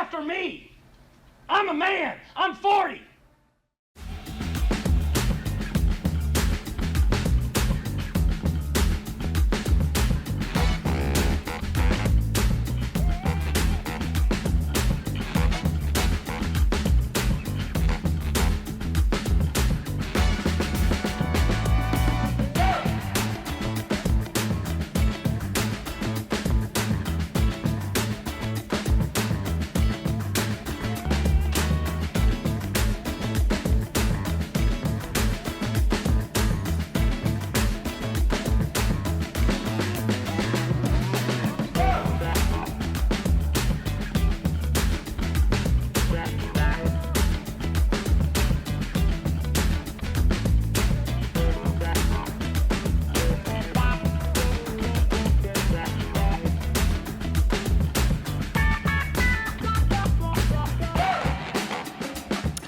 after me. I'm a man. I'm 40.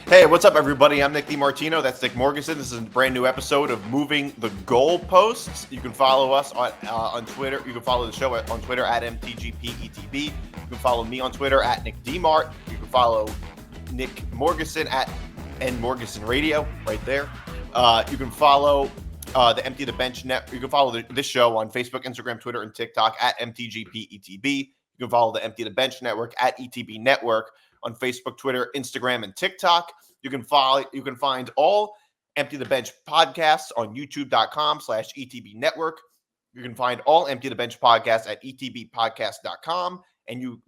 Hey, what's up, everybody? I'm Nick DiMartino. That's Nick Morgasen. This is a brand new episode of Moving the Goalposts. You can follow us on Twitter. You can follow the show on Twitter at MTGP-ETB. You can follow me on Twitter at Nick DMart. You can follow Nick Morgasen at NMorgasen Radio right there. You can follow the Empty the Bench Net. You can follow this show on Facebook, Instagram, Twitter, and TikTok at MTGP-ETB. You can follow the Empty the Bench Network at ETB Network on Facebook, Twitter, Instagram, and TikTok. You can find all Empty the Bench podcasts on youtube.com/ETB Network. You can find all Empty the Bench podcasts at etbpodcast.com. And you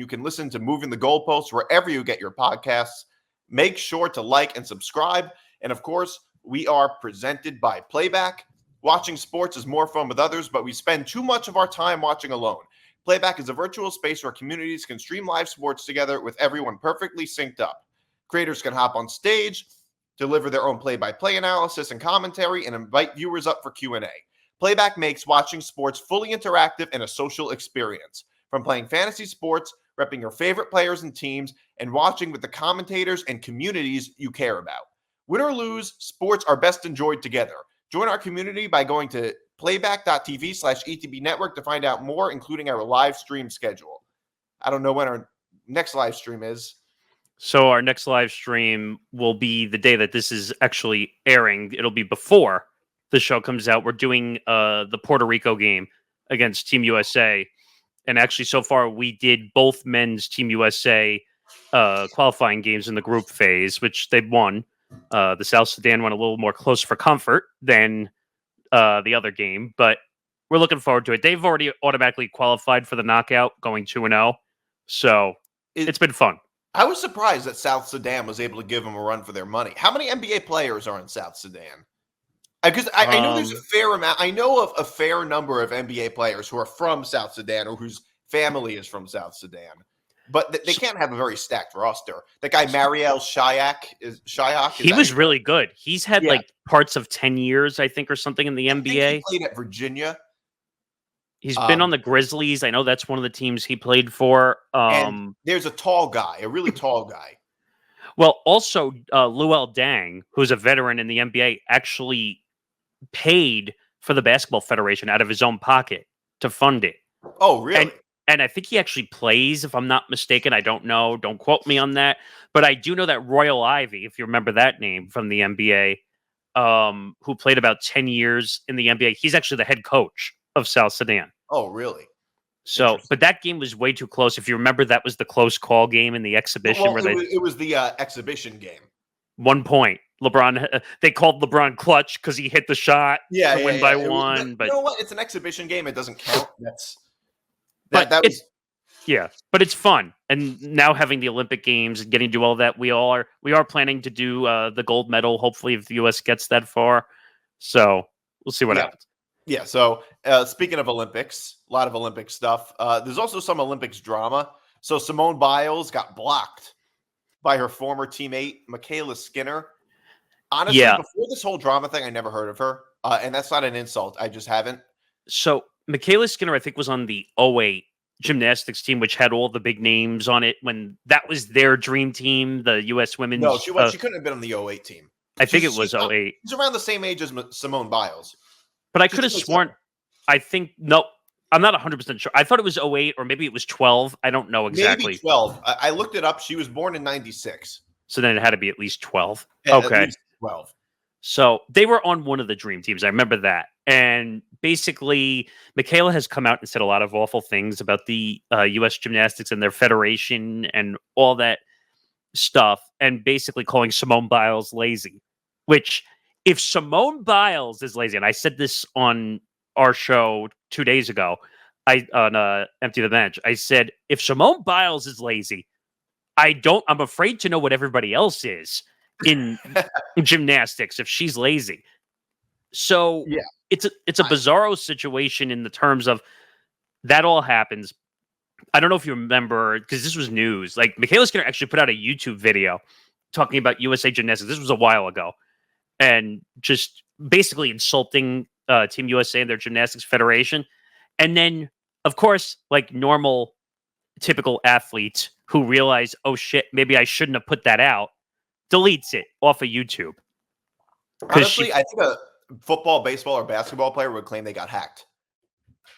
can listen to Moving the Goalposts wherever you get your podcasts. Make sure to like and subscribe. And of course, we are presented by Playback. Watching sports is more fun with others, but we spend too much of our time watching alone. Playback is a virtual space where communities can stream live sports together with everyone perfectly synced up. Creators can hop on stage, deliver their own play-by-play analysis and commentary, and invite viewers up for Q&A. Playback makes watching sports fully interactive and a social experience. From playing fantasy sports, repping your favorite players and teams, and watching with the commentators and communities you care about. Win or lose, sports are best enjoyed together. Join our community by going to playback.tv/ETB Network to find out more, including our live stream schedule. I don't know when our next live stream is. So our next live stream will be the day that this is actually airing. It'll be before the show comes out. We're doing the Puerto Rico game against Team USA. And actually, so far, we did both men's Team USA qualifying games in the group phase, which they've won. The South Sudan went a little more close for comfort than the other game, but we're looking forward to it. They've already automatically qualified for the knockout, going 2-0. So it's been fun. I was surprised that South Sudan was able to give them a run for their money. How many NBA players are in South Sudan? Because I know there's a fair amount. I know of a fair number of NBA players who are from South Sudan or whose family is from South Sudan. But they can't have a very stacked roster. That guy, Mariel Shayok. He was really good. He's had like parts of 10 years, I think, or something in the NBA. He played at Virginia. He's been on the Grizzlies. I know that's one of the teams he played for. And there's a tall guy, a really tall guy. Well, also, Luol Deng, who's a veteran in the NBA, actually paid for the Basketball Federation out of his own pocket to fund it. Oh, really? And I think he actually plays, if I'm not mistaken. I don't know. Don't quote me on that. But I do know that Royal Ivey, if you remember that name from the NBA, who played about 10 years in the NBA, he's actually the head coach of South Sudan. Oh, really? So, but that game was way too close. If you remember, that was the close call game in the exhibition. It was the exhibition game. 1 point. LeBron, they called LeBron clutch because he hit the shot to win by one. But you know what? It's an exhibition game. It doesn't count. But it's fun. And now having the Olympic Games and getting to do all that, we are planning to do the gold medal, hopefully, if the U.S. gets that far. So we'll see what happens. Yeah, so speaking of Olympics, a lot of Olympic stuff. There's also some Olympics drama. So Simone Biles got blocked by her former teammate, MyKayla Skinner. Honestly, before this whole drama thing, I never heard of her. And that's not an insult. I just haven't. So MyKayla Skinner, I think, was on the 2008 gymnastics team, which had all the big names on it when that was their dream team, the U.S. women's. No, she couldn't have been on the 2008 team. I think it was 2008. She's around the same age as Simone Biles. But I could have sworn, I think, no, I'm not 100% sure. I thought it was 08 or maybe it was 12. I don't know exactly. Maybe 12. I looked it up. She was born in 96. So then it had to be at least 12. Yeah, Okay. At least 12. So they were on one of the dream teams. I remember that. And basically, MyKayla has come out and said a lot of awful things about the U.S. gymnastics and their federation and all that stuff, and basically calling Simone Biles lazy. Which, if Simone Biles is lazy, and I said this on our show 2 days ago, on Empty the Bench, I said, if Simone Biles is lazy, I'm afraid to know what everybody else is in gymnastics if she's lazy. So yeah, it's a bizarro situation in the terms of that all happens. I don't know if you remember, because this was news. Like, MyKayla Skinner actually put out a YouTube video talking about USA Gymnastics. This was a while ago. And just basically insulting Team USA and their gymnastics federation. And then, of course, like normal, typical athletes who realize, oh shit, maybe I shouldn't have put that out, deletes it off of YouTube. Honestly, I think a football, baseball, or basketball player would claim they got hacked.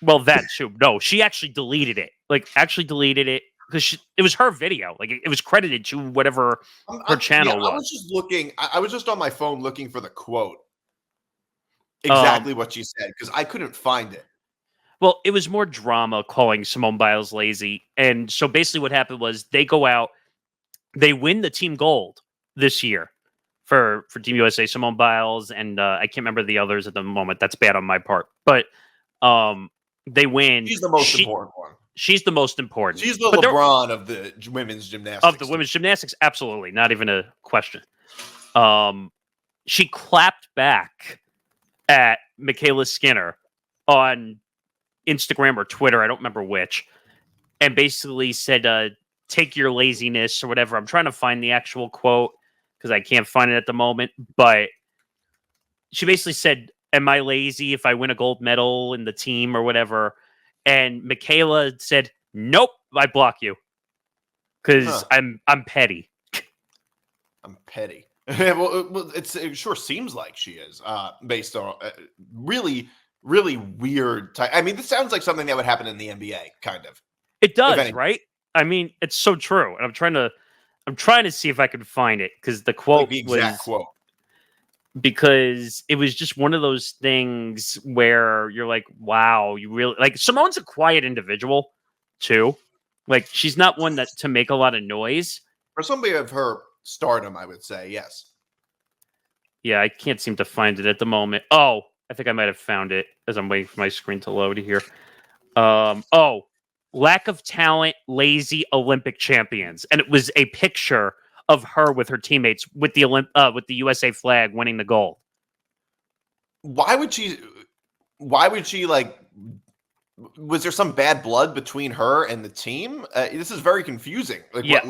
Well, that too. No, she actually deleted it. Because it was her video. Like, it was credited to whatever her channel was. I was just looking. I was just on my phone looking for the quote. Exactly what she said, because I couldn't find it. Well, it was more drama calling Simone Biles lazy. And so basically what happened was they go out, they win the team gold this year for Team USA, Simone Biles, and I can't remember the others at the moment. That's bad on my part. But they win. She's the most important one. She's the most important. She's the LeBron of the women's gymnastics. Of the women's gymnastics, absolutely. Not even a question. She clapped back at MyKayla Skinner on Instagram or Twitter, I don't remember which, and basically said, take your laziness or whatever. I'm trying to find the actual quote because I can't find it at the moment, but she basically said, am I lazy if I win a gold medal in the team or whatever? And MyKayla said, nope, I block you because I'm petty. I'm petty. well, it sure seems like she is, based on really weird. I mean, this sounds like something that would happen in the NBA, kind of. It does, right? I mean, it's so true. And I'm trying to see if I can find it because the quote like the exact quote. Because it was just one of those things where you're like, wow, you really like Simone's a quiet individual too. Like, she's not one that to make a lot of noise. For somebody of her stardom, I would say, yes. Yeah, I can't seem to find it at the moment. Oh, I think I might have found it as I'm waiting for my screen to load here. Lack of talent, lazy Olympic champions. And it was a picture of her with her teammates with the USA flag winning the gold. Why would she like, was there some bad blood between her and the team? This is very confusing. Like, yeah,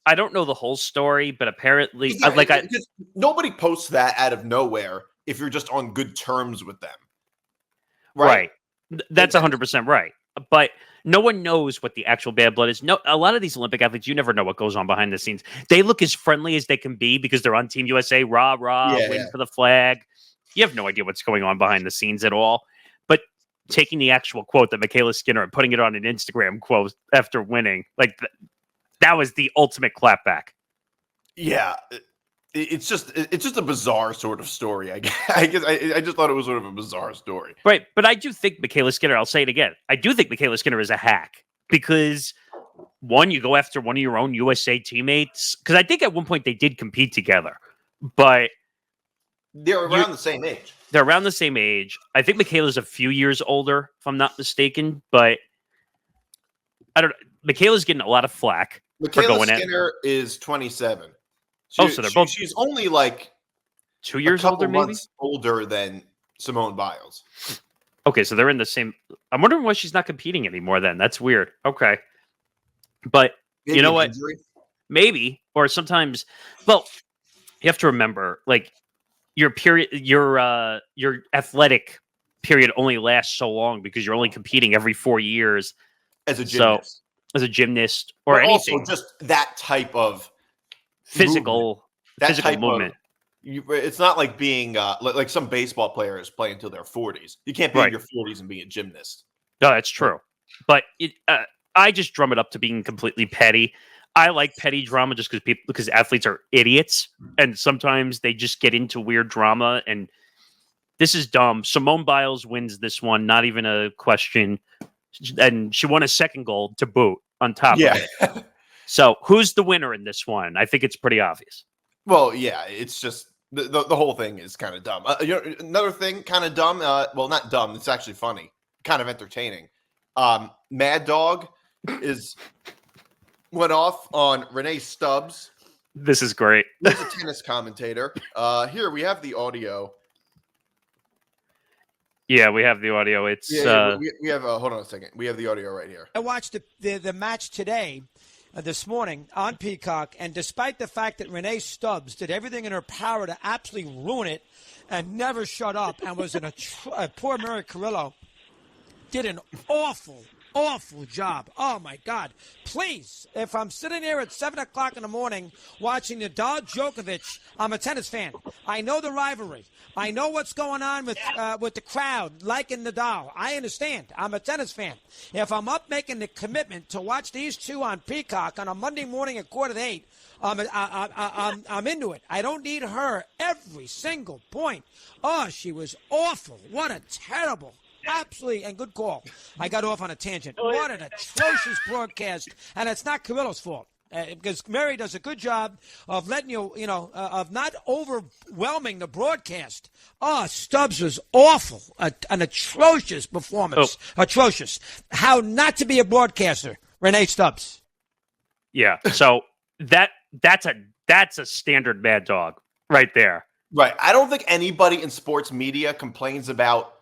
I don't know the whole story, but apparently because nobody posts that out of nowhere if you're just on good terms with them. Right. That's 100% right. But no one knows what the actual bad blood is. No, a lot of these Olympic athletes, you never know what goes on behind the scenes. They look as friendly as they can be because they're on Team USA, win for the flag. You have no idea what's going on behind the scenes at all. But taking the actual quote that MyKayla Skinner and putting it on an Instagram quote after winning, like that was the ultimate clapback. Yeah. It's just a bizarre sort of story. I guess I just thought it was sort of a bizarre story. Right. But I do think MyKayla Skinner, I'll say it again, I do think MyKayla Skinner is a hack because, one, you go after one of your own USA teammates. Because I think at one point they did compete together. But they're around the same age. They're around the same age. I think MyKayla's a few years older, if I'm not mistaken. But I don't know. MyKayla's getting a lot of flack for going at. MyKayla Skinner is 27. So they're both. She's only like 2 years older, maybe months older than Simone Biles. Okay, so they're in the same. I'm wondering why she's not competing anymore. Then that's weird. Okay, but maybe you know what? Injury? Maybe, or sometimes. Well, you have to remember, like your athletic period only lasts so long because you're only competing every 4 years as a gymnast. As a gymnast, or but anything, also just that type of physical Of, movement. It's not like being like some baseball players play until their 40s. You can't be in your 40s and be a gymnast. No, that's true. But I just drum it up to being completely petty. I like petty drama just because athletes are idiots, and sometimes they just get into weird drama. And this is dumb. Simone Biles wins this one, not even a question, and she won a second gold to boot on top of it. So who's the winner in this one? I think it's pretty obvious. Well, yeah, it's just the whole thing is kind of dumb. Another thing, kind of dumb. Well, not dumb. It's actually funny, kind of entertaining. Mad Dog went off on Rennae Stubbs. This is great. He's a tennis commentator. Here we have the audio. Yeah, we have the audio. It's we have. Hold on a second. We have the audio right here. I watched the match today, this morning on Peacock, and despite the fact that Rennae Stubbs did everything in her power to absolutely ruin it and never shut up, and was in poor Mary Carrillo did an awful job. Oh, my God. Please, if I'm sitting there at 7 o'clock in the morning watching Nadal Djokovic, I'm a tennis fan. I know the rivalry. I know what's going on with the crowd liking Nadal. I understand. I'm a tennis fan. If I'm up making the commitment to watch these two on Peacock on a Monday morning at 7:45, I'm into it. I don't need her every single point. Oh, she was awful. What a terrible, absolutely, and good call. I got off on a tangent. What an atrocious broadcast, and it's not Carrillo's fault. Because Mary does a good job of letting of not overwhelming the broadcast. Oh, Stubbs was awful. An atrocious performance. Oh. Atrocious. How not to be a broadcaster, Rennae Stubbs. Yeah, so that's a standard Mad Dog right there. Right. I don't think anybody in sports media complains about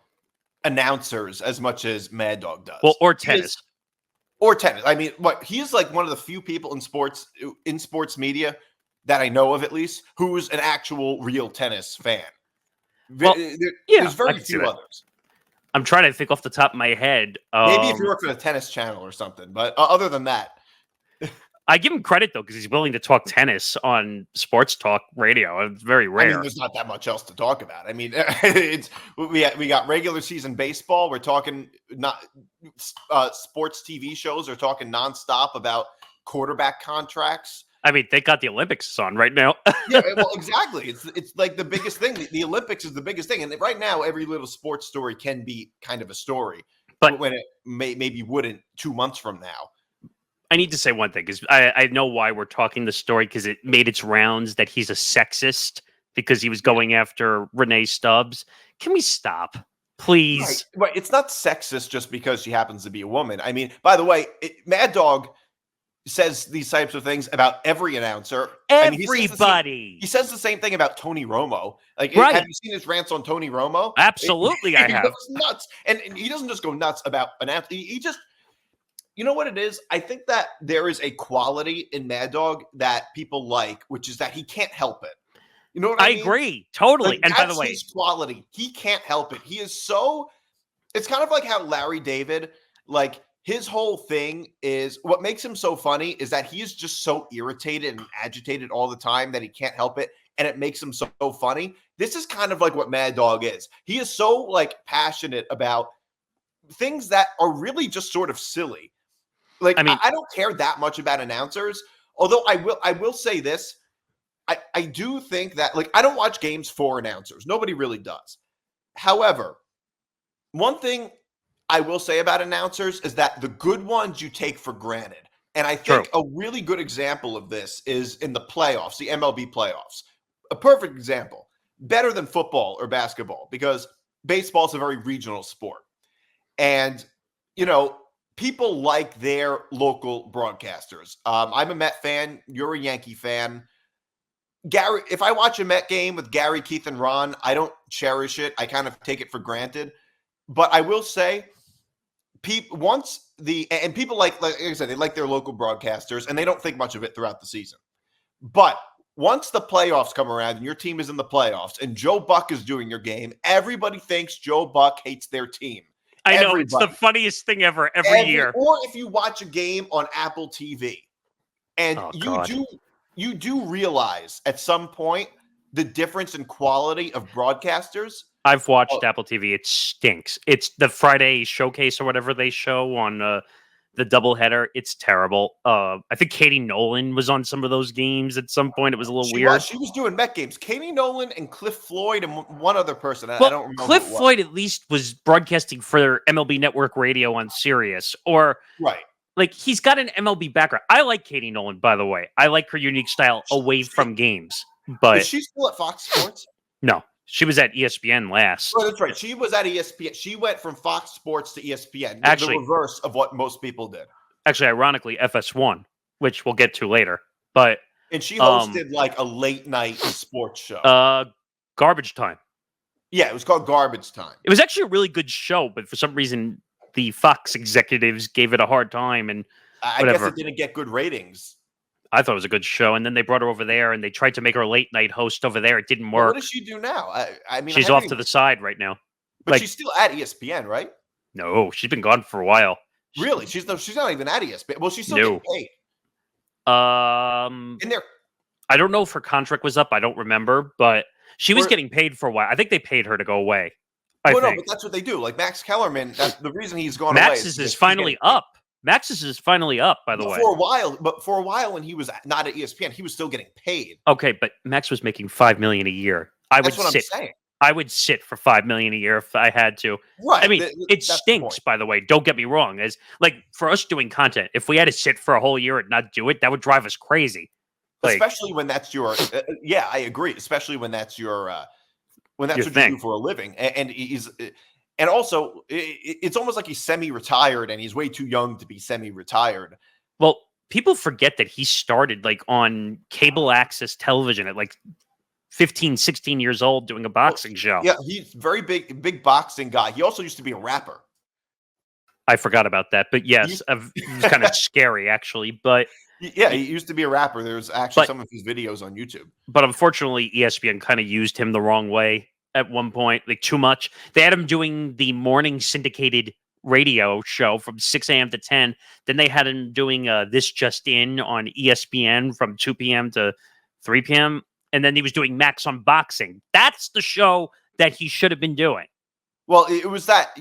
announcers as much as Mad Dog does. Well, or tennis. I mean, he's like one of the few people in sports media that I know of, at least, who's an actual real tennis fan. Well, there's very few others. I'm trying to think off the top of my head. Maybe if you work for the Tennis Channel or something, but other than that. I give him credit, though, because he's willing to talk tennis on sports talk radio. It's very rare. I mean, there's not that much else to talk about. I mean, we got regular season baseball. We're talking not sports TV shows. Are talking nonstop about quarterback contracts. I mean, they got the Olympics on right now. Yeah, well, exactly. It's like the biggest thing. The Olympics is the biggest thing, and right now, every little sports story can be kind of a story, but when it maybe wouldn't 2 months from now. I need to say one thing, because I know why we're talking the story, because it made its rounds that he's a sexist because he was going after Rennae Stubbs. Can we stop, please? Right. It's not sexist just because she happens to be a woman. I mean, by the way, Mad Dog says these types of things about every announcer. Everybody. He says the same thing about Tony Romo. Like, right. Have you seen his rants on Tony Romo? Absolutely, I have. He goes nuts. And he doesn't just go nuts about announcers. He just... You know what it is? I think that there is a quality in Mad Dog that people like, which is that he can't help it. You know what I mean? I agree. Totally. Like, and by the way, his quality. He can't help it. He is so... It's kind of like how Larry David, like, his whole thing is... What makes him so funny is that he is just so irritated and agitated all the time that he can't help it, and it makes him so funny. This is kind of like what Mad Dog is. He is so, like, passionate about things that are really just sort of silly. Like, I mean, I don't care that much about announcers, although I will say this. I do think that, like, I don't watch games for announcers. Nobody really does. However, one thing I will say about announcers is that the good ones you take for granted. And I think a really good example of this is in the playoffs, the MLB playoffs. A perfect example. Better than football or basketball, because baseball is a very regional sport. And, you know, people like their local broadcasters. I'm a Met fan. You're a Yankee fan. Gary, if I watch a Met game with Gary, Keith, and Ron, I don't cherish it. I kind of take it for granted. But I will say, people like I said, they like their local broadcasters, and they don't think much of it throughout the season. But once the playoffs come around and your team is in the playoffs and Joe Buck is doing your game, everybody thinks Joe Buck hates their team. I know. It's the funniest thing ever every year. Or if you watch a game on Apple TV and you do realize at some point the difference in quality of broadcasters. I've watched Apple TV. It stinks. It's the Friday showcase or whatever they show on the doubleheader. It's terrible. I think Katie Nolan was on some of those games at some point. It was a little weird. She was doing Met games. Katie Nolan and Cliff Floyd and one other person. I Well, don't remember. Cliff Floyd at least was broadcasting for MLB Network Radio on Sirius, or Right. like he's got an MLB background. I like Katie Nolan, by the way. I like her unique style away from games. But is she still at Fox Sports? No, she was at ESPN last. Oh, that's right. She was at ESPN. She went from Fox Sports to ESPN. Actually, the reverse of what most people did. Actually, ironically, FS1, which we'll get to later. But and she hosted like a late night sports show. Garbage Time. Yeah, it was called Garbage Time. It was actually a really good show, but for some reason, the Fox executives gave it a hard time, and I guess it didn't get good ratings. I thought it was a good show, and then they brought her over there, and they tried to make her a late night host over there. It didn't work. What does she do now? I mean, she's off to the side right now. But she's still at ESPN, right? No, she's been gone for a while. Really? She's not even at ESPN. Well, she's still getting paid. In there, I don't know if her contract was up. I don't remember, but she was getting paid for a while. I think they paid her to go away. No, but that's what they do. Like Max Kellerman, that's the reason he's gone away. Max's is finally up. Max's is finally up, by the way. For a while when he was not at ESPN, he was still getting paid. Okay, but Max was making $5 million a year. That's what I'm saying. I would sit for $5 million a year if I had to. Right. I mean, it stinks, by the way. Don't get me wrong. As like for us doing content, if we had to sit for a whole year and not do it, that would drive us crazy. Especially when that's your. Yeah, I agree. Especially when that's your. When that's what you do for a living, and also it's almost like he's semi-retired, and he's way too young to be semi-retired. Well, people forget that he started like on cable access television at like 15, 16 years old doing a boxing show. Yeah, he's very big boxing guy. He also used to be a rapper. I forgot about that, but yes, it's kind of scary actually. But yeah, he used to be a rapper. There's actually some of his videos on YouTube. But unfortunately, ESPN kind of used him the wrong way at one point, like too much. They had him doing the morning syndicated radio show from 6 a.m. to 10. Then they had him doing This Just In on ESPN from 2 p.m. to 3 p.m. And then he was doing Max on Boxing. That's the show that he should have been doing. Well, it was that,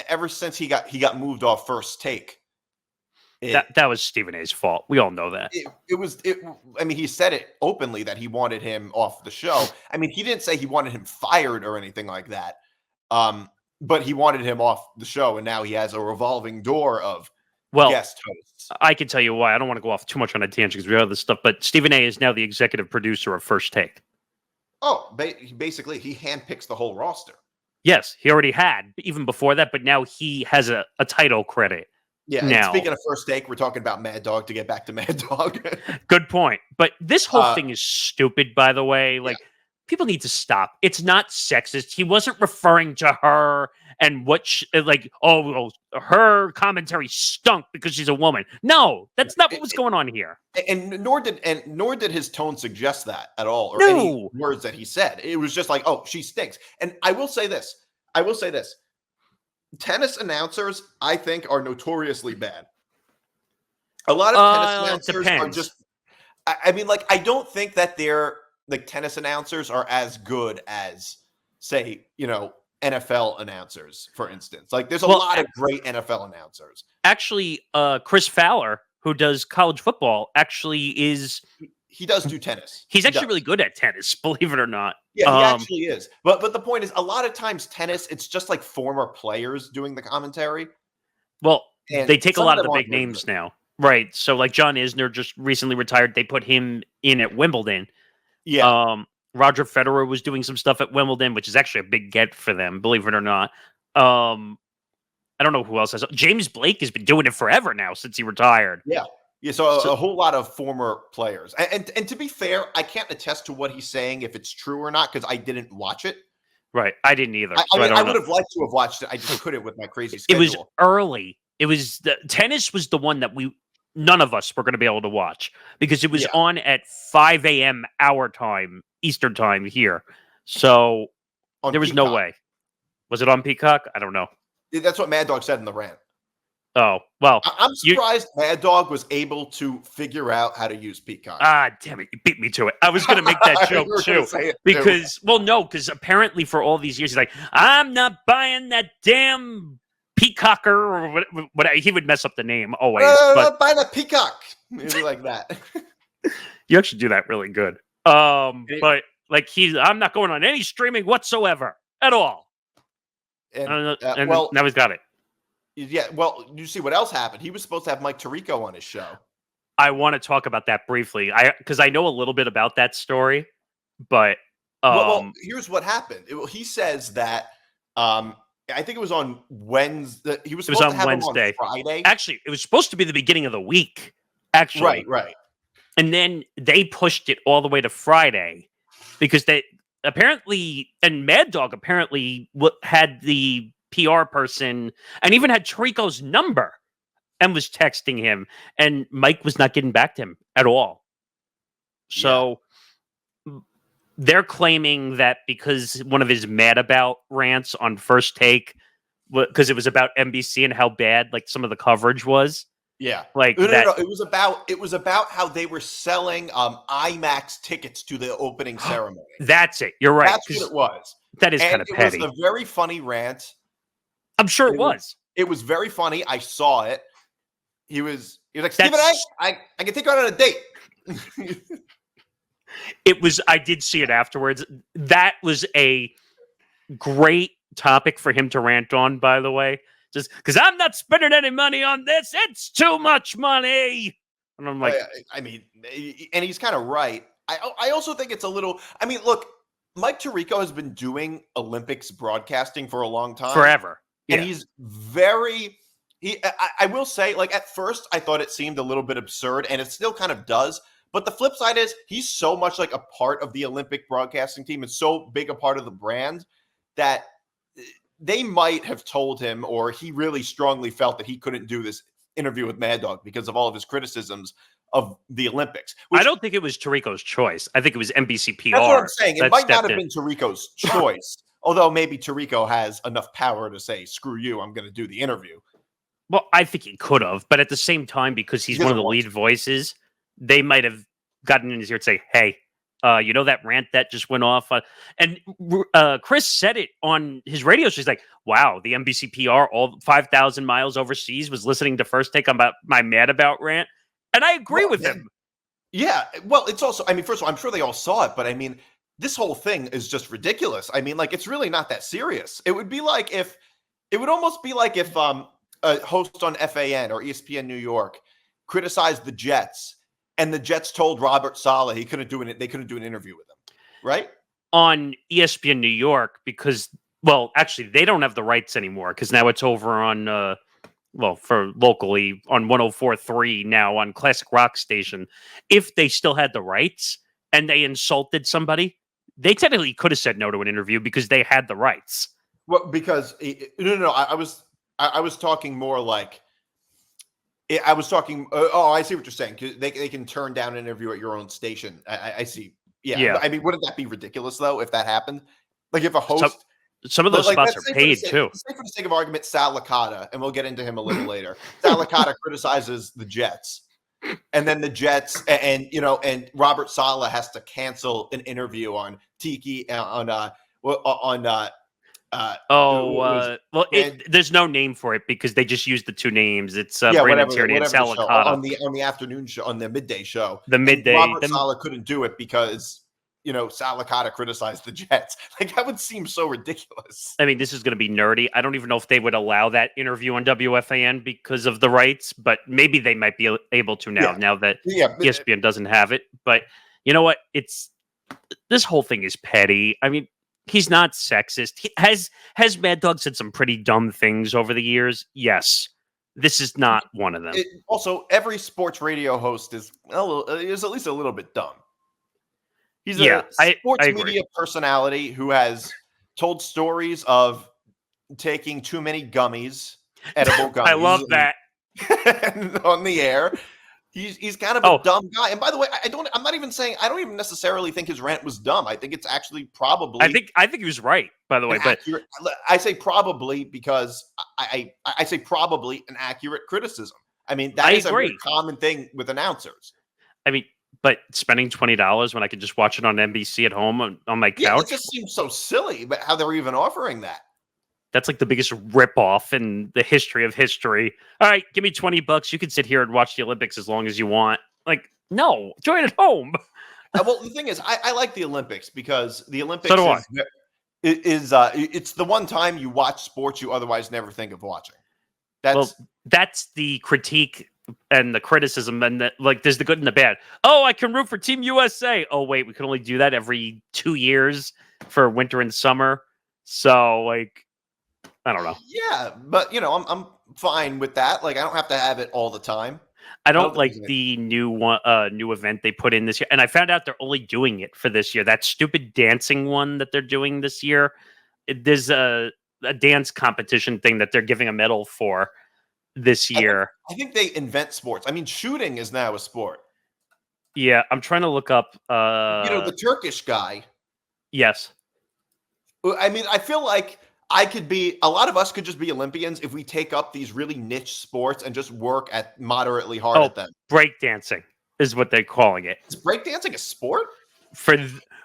ever since he got moved off First Take. That was Stephen A's fault. We all know that. I mean, he said it openly that he wanted him off the show. I mean, he didn't say he wanted him fired or anything like that. But he wanted him off the show, and now he has a revolving door of guest hosts. I can tell you why. I don't want to go off too much on a tangent because we have this stuff, but Stephen A is now the executive producer of First Take. Oh, basically, he handpicks the whole roster. Yes, he already had, even before that, but now he has a title credit. Yeah, now, speaking of First Take, we're talking about Mad Dog to get back to Mad Dog. Good point. But this whole thing is stupid, by the way. Like, people need to stop. It's not sexist. He wasn't referring to her and her commentary stunk because she's a woman. No, that's not what was going on here. And nor did his tone suggest that at all, or any words that he said. It was just like, oh, she stinks. And I will say this. Tennis announcers, I think, are notoriously bad. A lot of tennis announcers are just. I mean, like, I don't think that they're like tennis announcers are as good as, say, NFL announcers, for instance. Like, there's a lot of great NFL announcers. Actually, Chris Fowler, who does college football, actually is. He does do tennis. He's actually really good at tennis, believe it or not. Yeah, he actually is. But the point is, a lot of times tennis, it's just like former players doing the commentary. Well, they take a lot of the big names now. Right. So like John Isner just recently retired. They put him in at Wimbledon. Yeah. Roger Federer was doing some stuff at Wimbledon, which is actually a big get for them, believe it or not. I don't know who else has. James Blake has been doing it forever now since he retired. Yeah. Yeah, so a whole lot of former players. And to be fair, I can't attest to what he's saying if it's true or not because I didn't watch it. Right. I didn't either. I would have liked to have watched it. I just couldn't with my crazy schedule. It was early. It was tennis was the one that none of us were going to be able to watch because it was on at 5 a.m. our time, Eastern time here. So there was no way. Was it on Peacock? I don't know. That's what Mad Dog said in the rant. Oh, well. I'm surprised Mad Dog was able to figure out how to use Peacock. Damn it. You beat me to it. I was going to make that joke too. Because apparently for all these years, he's like, I'm not buying that damn Peacocker or what he would mess up the name always. But buying a Peacock. Maybe like that. You actually do that really good. But like I'm not going on any streaming whatsoever at all. And now he's got it. Yeah, well, you see what else happened. He was supposed to have Mike Tirico on his show. I want to talk about that briefly. Because I know a little bit about that story, but well, here's what happened. He says that I think it was on Wednesday. He was supposed to have Wednesday. Him on Friday. Actually, it was supposed to be the beginning of the week. Actually, right. And then they pushed it all the way to Friday because they apparently, and Mad Dog apparently had the PR person and even had Tirico's number and was texting him, and Mike was not getting back to him at all. So they're claiming that because one of his Mad About rants on First Take, because it was about NBC and how bad like some of the coverage was. Yeah, like no. It was about how they were selling IMAX tickets to the opening ceremony. That's it. You're right. That's what it was. That is kind of petty. It was a very funny rant. I'm sure it was. It was very funny. I saw it. He was like, Stephen A, I can take you out on a date. It was. I did see it afterwards. That was a great topic for him to rant on. By the way. Just because I'm not spending any money on this, it's too much money. And I'm like, I mean, and he's kind of right. I also think it's a little. I mean, look, Mike Tirico has been doing Olympics broadcasting for a long time, forever, and he's very. I will say, like at first, I thought it seemed a little bit absurd, and it still kind of does. But the flip side is, he's so much like a part of the Olympic broadcasting team, and so big a part of the brand that. They might have told him, or he really strongly felt that he couldn't do this interview with Mad Dog because of all of his criticisms of the Olympics. I don't think it was Tirico's choice. I think it was NBC PR. That's what I'm saying. It might not have been Tirico's choice, although maybe Tirico has enough power to say, screw you, I'm going to do the interview. Well, I think he could have, but at the same time, because he's one of the lead voices, they might have gotten in his ear and say, hey, you know that rant that just went off? And Chris said it on his radio show. He's like, wow, the NBC PR all 5,000 miles overseas was listening to First Take about my Mad About rant. And I agree with him. Yeah. Well, it's also, I mean, first of all, I'm sure they all saw it, but I mean, this whole thing is just ridiculous. I mean, like, it's really not that serious. It would almost be like if a host on FAN or ESPN New York criticized the Jets, and the Jets told Robert Saleh they couldn't do an interview with him, right? On ESPN New York, because, well, actually, they don't have the rights anymore because now it's over on, for locally on 104.3 now on Classic Rock Station. If they still had the rights and they insulted somebody, they technically could have said no to an interview because they had the rights. Well, because no, I was talking more like. I was talking. I see what you're saying. They can turn down an interview at your own station. I see. Yeah. I mean, wouldn't that be ridiculous though if that happened? Like if a host, some of those spots are paid too. Say for the sake of argument, Sal Licata, and we'll get into him a little later. Sal Licata criticizes the Jets, and then the Jets, and Robert Saleh has to cancel an interview on Tiki there's no name for it because they just used the two names. It's Brandon Tierney and Sal Licata on the afternoon show, on the midday show. Robert Saleh couldn't do it because Sal Licata criticized the Jets. Like that would seem so ridiculous. I mean, this is going to be nerdy. I don't even know if they would allow that interview on WFAN because of the rights, but maybe they might be able to now. Yeah. Now that ESPN doesn't have it, but you know what? This whole thing is petty. I mean. He's not sexist. Has Mad Dog said some pretty dumb things over the years? Yes. This is not one of them. Also, every sports radio host is at least a little bit dumb. He's a sports media personality who has told stories of taking too many gummies, edible gummies. I love that. On the air. He's kind of a dumb guy. And by the way, I'm not even saying I don't even necessarily think his rant was dumb. I think it's actually probably I think he was right, by the way. But I say probably because I say probably an accurate criticism. I mean, that is a very common thing with announcers. I mean, but spending $20 when I could just watch it on NBC at home on my couch. Yeah, it just seems so silly, but how they're even offering that. That's like the biggest ripoff in the history of history. All right, give me $20. You can sit here and watch the Olympics as long as you want. Like, no, join at home. Well, the thing is, I like the Olympics because the Olympics it's the one time you watch sports you otherwise never think of watching. That's the critique and the criticism, and there's the good and the bad. Oh, I can root for Team USA. Oh, wait, we can only do that every 2 years for winter and summer. So, like, I don't know. Yeah, but I'm fine with that. Like, I don't have to have it all the time. I don't like the new event they put in this year, and I found out they're only doing it for this year. That stupid dancing one that they're doing this year. There's a dance competition thing that they're giving a medal for this year. I think they invent sports. I mean, shooting is now a sport. Yeah, I'm trying to look up. The Turkish guy. Yes. I mean, I feel like a lot of us could just be Olympians if we take up these really niche sports and just work at moderately hard at them. Breakdancing is what they're calling it. Is breakdancing a sport?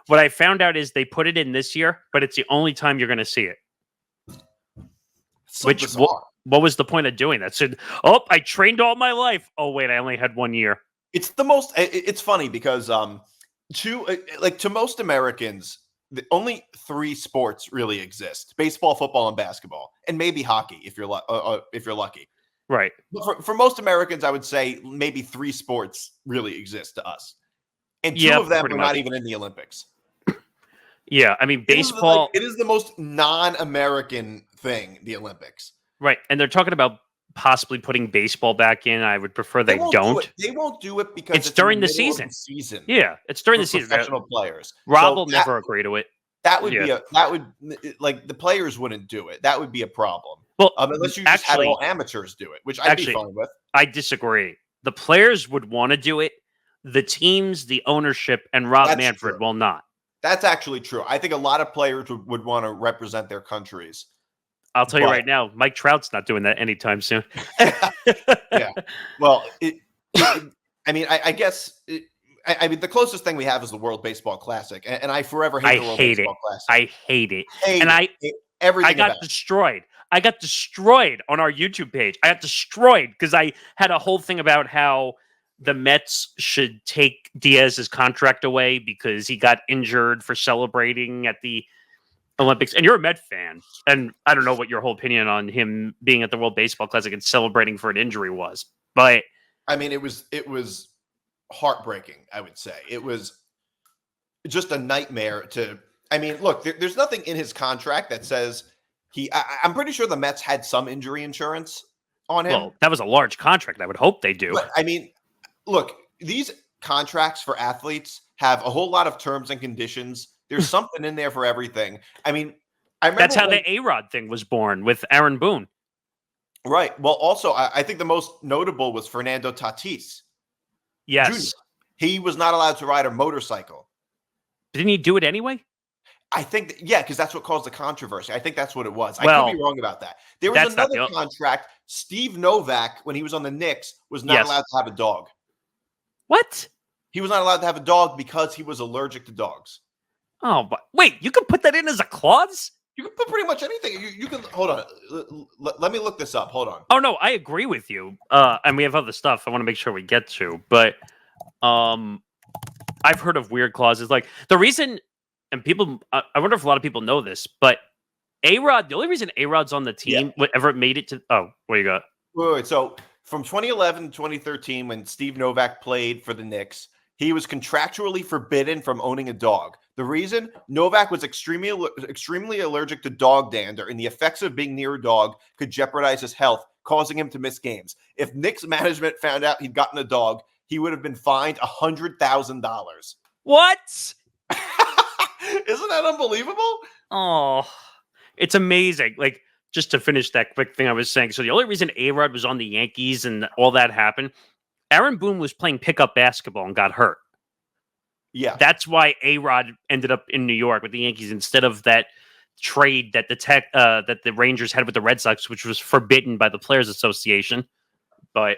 What I found out is they put it in this year, but it's the only time you're going to see it. So bizarre. What was the point of doing that? So, I trained all my life. Oh, wait, I only had 1 year. It's funny because to most Americans, only 3 sports really exist: baseball, football, and basketball, and maybe hockey if you're lucky. Right. But for most Americans, I would say maybe 3 sports really exist to us, and 2 of them are not even in the Olympics. Yeah, I mean, baseball. It is the most non-American thing, the Olympics. Right, and they're talking about possibly putting baseball back in. I would prefer they don't. They won't do it because it's during the season. Yeah, it's during the season. Professional players. Rob will never agree to it. That would the players wouldn't do it. That would be a problem. Well, unless you just had all amateurs do it, which I'd be fine with. I disagree. The players would want to do it. The teams, the ownership, and Rob Manfred will not. That's actually true. I think a lot of players would want to represent their countries. I'll tell you right now, Mike Trout's not doing that anytime soon. Yeah. Well, I guess the closest thing we have is the World Baseball Classic, and I forever hate the World Baseball Classic. I hate it. I got destroyed. I got destroyed on our YouTube page. I got destroyed because I had a whole thing about how the Mets should take Diaz's contract away because he got injured for celebrating at the Olympics. And you're a Met fan, and I don't know what your whole opinion on him being at the World Baseball Classic and celebrating for an injury was, but I mean, it was heartbreaking. I would say it was just a nightmare. Look, there's nothing in his contract that says I'm pretty sure the Mets had some injury insurance on him. Well, that was a large contract. I would hope they do. But, look, these contracts for athletes have a whole lot of terms and conditions. There's something in there for everything. I mean, I remember that's how the A-Rod thing was born with Aaron Boone. Right. Well, also, I think the most notable was Fernando Tatis. Yes. Jr. He was not allowed to ride a motorcycle. Didn't he do it anyway? I think, because that's what caused the controversy. I think that's what it was. I could be wrong about that. There was another contract. Steve Novak, when he was on the Knicks, was not allowed to have a dog. What? He was not allowed to have a dog because he was allergic to dogs. Oh, but wait, you can put that in as a clause? You can put pretty much anything. You can hold on. Let me look this up. Hold on. Oh no, I agree with you. And we have other stuff I want to make sure we get to, but I've heard of weird clauses like the reason, and people. I wonder if a lot of people know this, but A-Rod. The only reason A-Rod's on the team, whatever made it to. Oh, what do you got? Wait. So from 2011 to 2013, when Steve Novak played for the Knicks, he was contractually forbidden from owning a dog. The reason? Novak was extremely allergic to dog dander, and the effects of being near a dog could jeopardize his health, causing him to miss games. If Knicks management found out he'd gotten a dog, he would have been fined $100,000. What? Isn't that unbelievable? Oh, it's amazing. Like, just to finish that quick thing I was saying. So the only reason A-Rod was on the Yankees and all that happened Aaron Boone was playing pickup basketball and got hurt. Yeah. That's why A-Rod ended up in New York with the Yankees instead of that trade that the Rangers had with the Red Sox, which was forbidden by the Players Association. But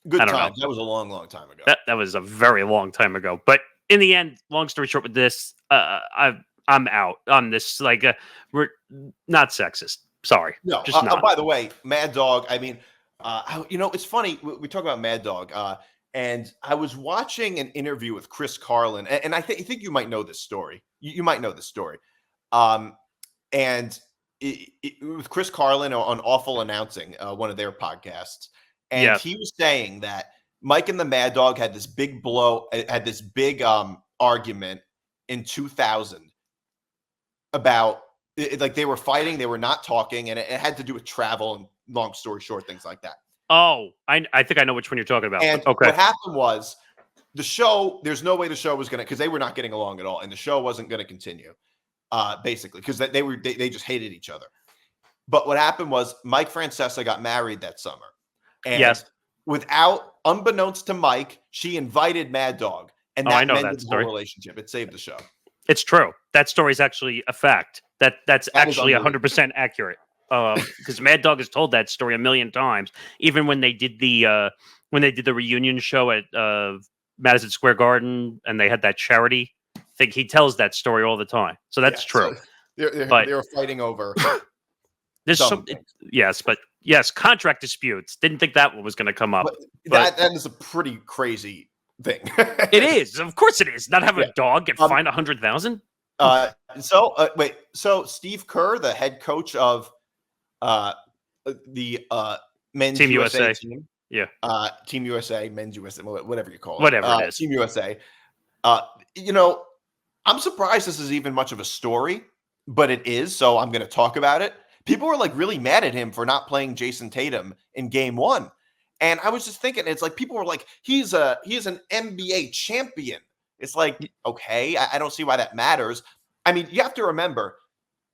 Good I don't times. know. That was a long, long time ago. That was a very long time ago. But in the end, long story short with this, I'm out on this. Like, we're not sexist. Sorry. No. Just not. By the way, Mad Dog, I mean, it's funny. We talk about Mad Dog, and I was watching an interview with Chris Carlin, and I think you might know this story. You might know this story. And with Chris Carlin on Awful Announcing, one of their podcasts, and he was saying that Mike and the Mad Dog had this big argument in 2000 about like they were fighting, they were not talking, and it had to do with travel and long story short, things like that. Oh, I think I know which one you're talking about. And okay. What happened was the show, there's no way the show was going to, because they were not getting along at all, and the show wasn't going to continue, basically, because they just hated each other. But what happened was Mike Francesa got married that summer. And unbeknownst to Mike, she invited Mad Dog. And that mended the whole relationship. It saved the show. It's true. That story is actually a fact. That's actually 100% accurate. Because Mad Dog has told that story a million times. Even when they did the reunion show at Madison Square Garden and they had that charity thing, he tells that story all the time. So that's true. So they were fighting over. There's contract disputes. Didn't think that one was going to come up. But that is a pretty crazy thing. It is. Of course it is. Not have a dog get fined $100,000. So Steve Kerr, the head coach of the men's Team USA team. Team USA, men's USA, whatever you call it. Whatever it is. Team USA. I'm surprised this is even much of a story, but it is. So I'm going to talk about it. People were like really mad at him for not playing Jayson Tatum in game 1. And I was just thinking, it's like people were like, he is an NBA champion. It's like, okay, I don't see why that matters. I mean, you have to remember,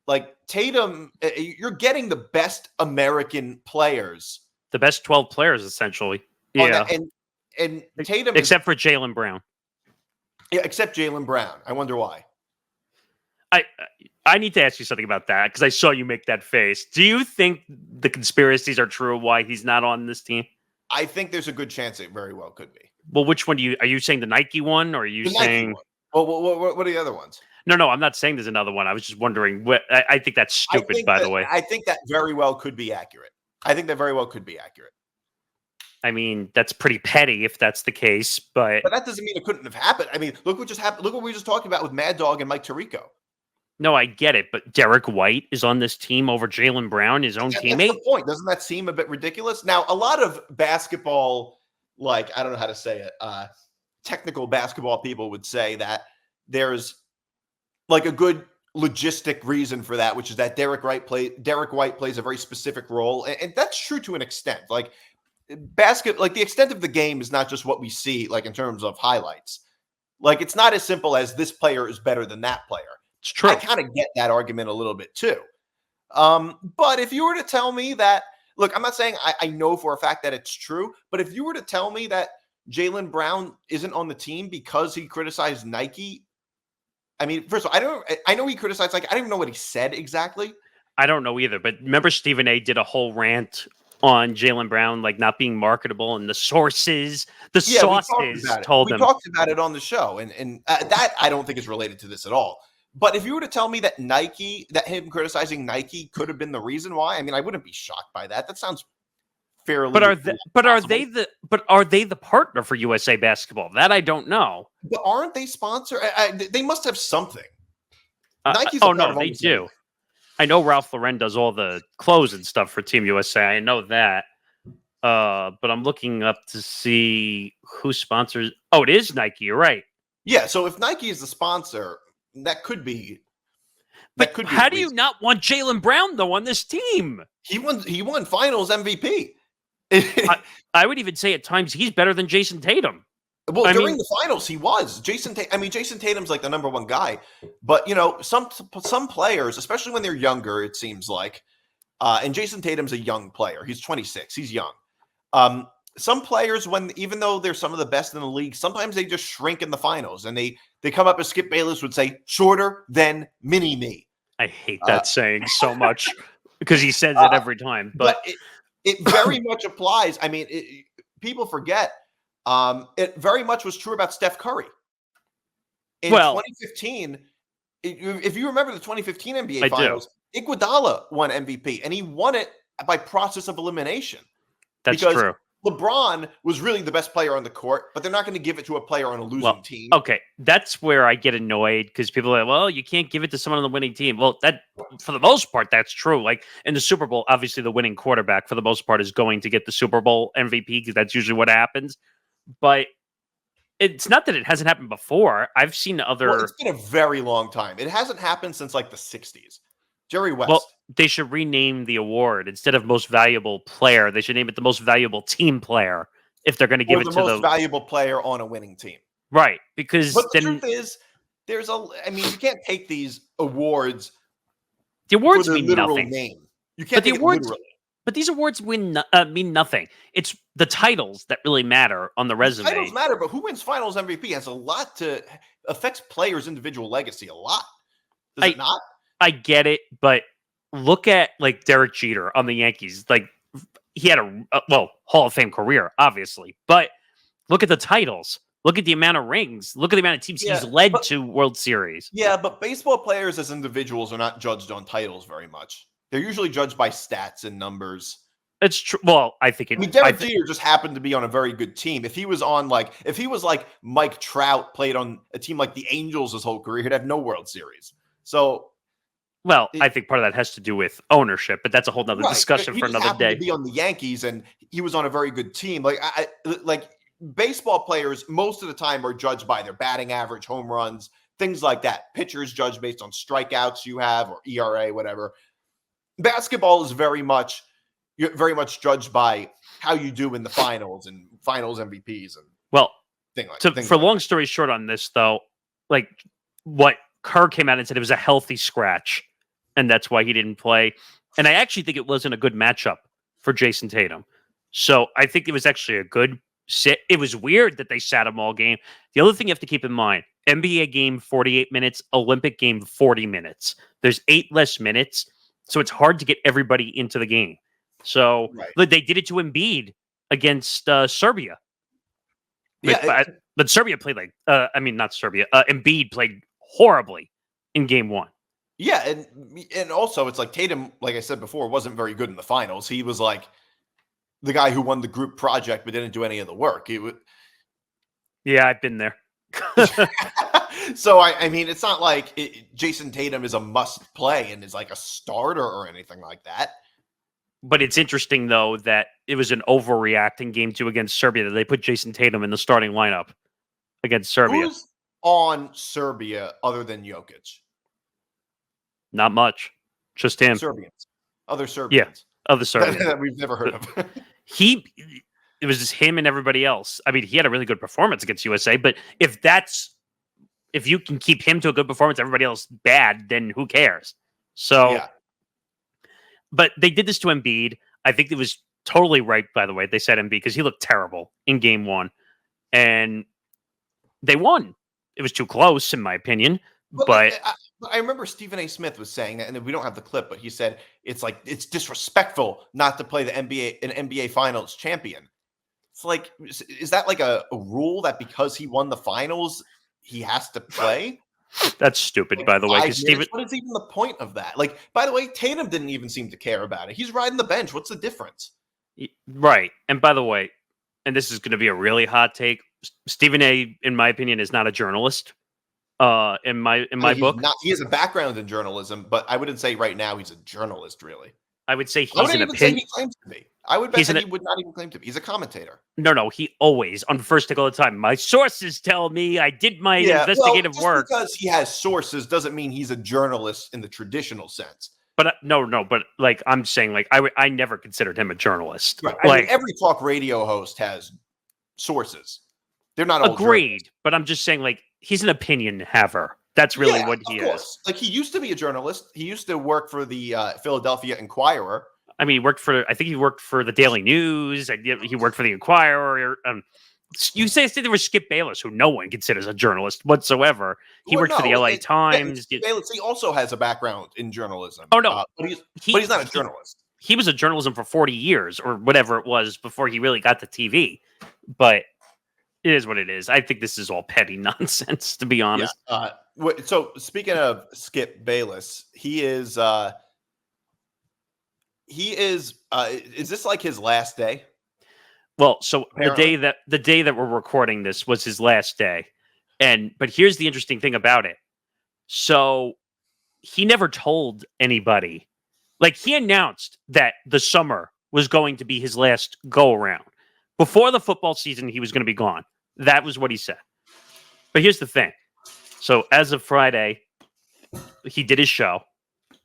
like Tatum, you're getting the best American players. The best 12 players, essentially. Yeah. And Tatum. Except for Jaylen Brown. Yeah, except Jaylen Brown. I wonder why. I need to ask you something about that because I saw you make that face. Do you think the conspiracies are true why he's not on this team? I think there's a good chance it very well could be. Well, which one are you saying the Nike one or are you saying? Well, what are the other ones? No, I'm not saying there's another one. I was just wondering. I think that's stupid, by the way. I think that very well could be accurate. I mean, that's pretty petty if that's the case, but that doesn't mean it couldn't have happened. I mean, look what just happened. Look what we were just talking about with Mad Dog and Mike Tirico. No, I get it, but Derek White is on this team over Jaylen Brown, his own teammate. That's the point. Doesn't that seem a bit ridiculous? Now, a lot of basketball, like, I don't know how to say it, technical basketball people would say that there's like a good logistic reason for that, which is that Derek White plays a very specific role. And that's true to an extent. Like the extent of the game is not just what we see, like in terms of highlights. Like it's not as simple as this player is better than that player. It's true. I kind of get that argument a little bit too. But if you were to tell me that, look, I'm not saying I know for a fact that it's true, but if you were to tell me that Jaylen Brown isn't on the team because he criticized Nike, I mean, first of all, I know he criticized Nike. I don't even know what he said exactly. I don't know either, but remember Stephen A did a whole rant on Jaylen Brown, like not being marketable and the sources, sources told him. We talked about it on the show, and that I don't think is related to this at all. But if you were to tell me that him criticizing Nike could have been the reason why, I mean, I wouldn't be shocked by that. That sounds fairly. But are they the partner for USA Basketball? that I don't know. But aren't they sponsor? They must have something. Nike's they do. I know Ralph Lauren does all the clothes and stuff for Team USA. I know that. But I'm looking up to see who sponsors. Oh, it is Nike. You're right. Yeah. So if Nike is the sponsor. That could be. How do you not want Jaylen Brown though on this team? He won Finals MVP. I would even say at times he's better than Jayson Tatum. Well, during the Finals, he was. Jayson Tatum's like the number one guy, but some players, especially when they're younger, it seems like, and Jayson Tatum's a young player. He's 26. He's young. some players, even though they're some of the best in the league, sometimes they just shrink in the finals, and they come up, as Skip Bayless would say, shorter than mini me. I hate that saying so much because he says it every time. But it very much applies. I mean, people forget it very much was true about Steph Curry. In 2015, if you remember the 2015 NBA Finals, Iguodala won MVP, and he won it by process of elimination. That's true. LeBron was really the best player on the court, but they're not going to give it to a player on a losing team. Okay, that's where I get annoyed because people are like, well, you can't give it to someone on the winning team. Well, that for the most part, that's true. Like in the Super Bowl, obviously the winning quarterback for the most part is going to get the Super Bowl MVP because that's usually what happens. But it's not that it hasn't happened before. I've seen other... Well, it's been a very long time. It hasn't happened since like the 60s. Jerry West. Well, they should rename the award. Instead of most valuable player, they should name it the most valuable team player if they're going to give it to the most valuable player on a winning team. Right, because but the truth is, you can't take these awards. The awards for their mean literal nothing. Name. You can't take it literally. But these awards mean nothing. It's the titles that really matter on the resume. Titles matter, but who wins Finals MVP has a lot affects players' individual legacy a lot. Does it not? I get it, but look at like Derek Jeter on the Yankees. Like he had a Hall of Fame career, obviously, but look at the titles. Look at the amount of rings. Look at the amount of teams he's led to World Series. Yeah, but baseball players as individuals are not judged on titles very much. They're usually judged by stats and numbers. It's true. Well, I think Derek Jeter just happened to be on a very good team. If he was like Mike Trout played on a team like the Angels his whole career, he'd have no World Series. So, I think part of that has to do with ownership, but that's a whole nother discussion for another day. To be on the Yankees, and he was on a very good team. Like baseball players, most of the time are judged by their batting average, home runs, things like that. Pitchers judged based on strikeouts you have or ERA, whatever. Basketball is very much judged by how you do in the finals and finals MVPs and long story short on this though, like what Kerr came out and said it was a healthy scratch, and that's why he didn't play. And I actually think it wasn't a good matchup for Jayson Tatum. So I think it was actually a good sit. It was weird that they sat him all game. The other thing you have to keep in mind, NBA game 48 minutes, Olympic game 40 minutes. There's 8 less minutes, so it's hard to get everybody into the game. So they did it to Embiid against Serbia. Yeah, but Serbia played not Serbia. Embiid played horribly in game 1. Yeah, and also it's like Tatum, like I said before, wasn't very good in the finals. He was like the guy who won the group project but didn't do any of the work. Yeah, I've been there. So I mean, it's not like Jayson Tatum is a must play and is like a starter or anything like that. But it's interesting though that it was an overreacting game 2 against Serbia that they put Jayson Tatum in the starting lineup against Serbia. Who's on Serbia other than Jokic? Not much. Just him. Other Serbians. Yeah, other Serbians. that we've never heard of. It was just him and everybody else. I mean, he had a really good performance against USA, but if you can keep him to a good performance, everybody else bad, then who cares? So, yeah. But they did this to Embiid. I think it was totally right, by the way. They said Embiid because he looked terrible in game 1. And they won. It was too close, in my opinion. But I remember Stephen A. Smith was saying that, and we don't have the clip, but he said it's disrespectful not to play an NBA Finals champion. It's like, is that like a rule that because he won the finals, he has to play? That's stupid, by the way. What is even the point of that? Like, by the way, Tatum didn't even seem to care about it. He's riding the bench. What's the difference? Right. And by the way, and this is going to be a really hot take, Stephen A., in my opinion, is not a journalist. In my book, he has a background in journalism, but I wouldn't say right now he's a journalist. Really, I would say he's an opinion. Say he claims to be. I would bet that he would not even claim to be. He's a commentator. No, he always on First Take all the time. My sources tell me I did my investigative work. Because he has sources doesn't mean he's a journalist in the traditional sense. But but like I'm saying, like I never considered him a journalist. Right. I mean, every talk radio host has sources. They're not all agreed, but I'm just saying, like, he's an opinion haver. That's really what he is. Like, he used to be a journalist. He used to work for the Philadelphia Inquirer. I mean, I think he worked for the Daily News. He worked for the Inquirer. You say there was Skip Bayless, who no one considers a journalist whatsoever. He worked for the LA Times. Bayless, he also has a background in journalism. Oh, no. But he's not a journalist. He was a journalism for 40 years or whatever it was before he really got to TV. But it is what it is. I think this is all petty nonsense, to be honest. Yeah. So speaking of Skip Bayless, is this like his last day? Well, so Apparently. the day that we're recording this was his last day. But here's the interesting thing about it. So he never told anybody. Like, he announced that the summer was going to be his last go around. Before the football season, he was going to be gone. That was what he said. But here's the thing. So as of Friday, he did his show.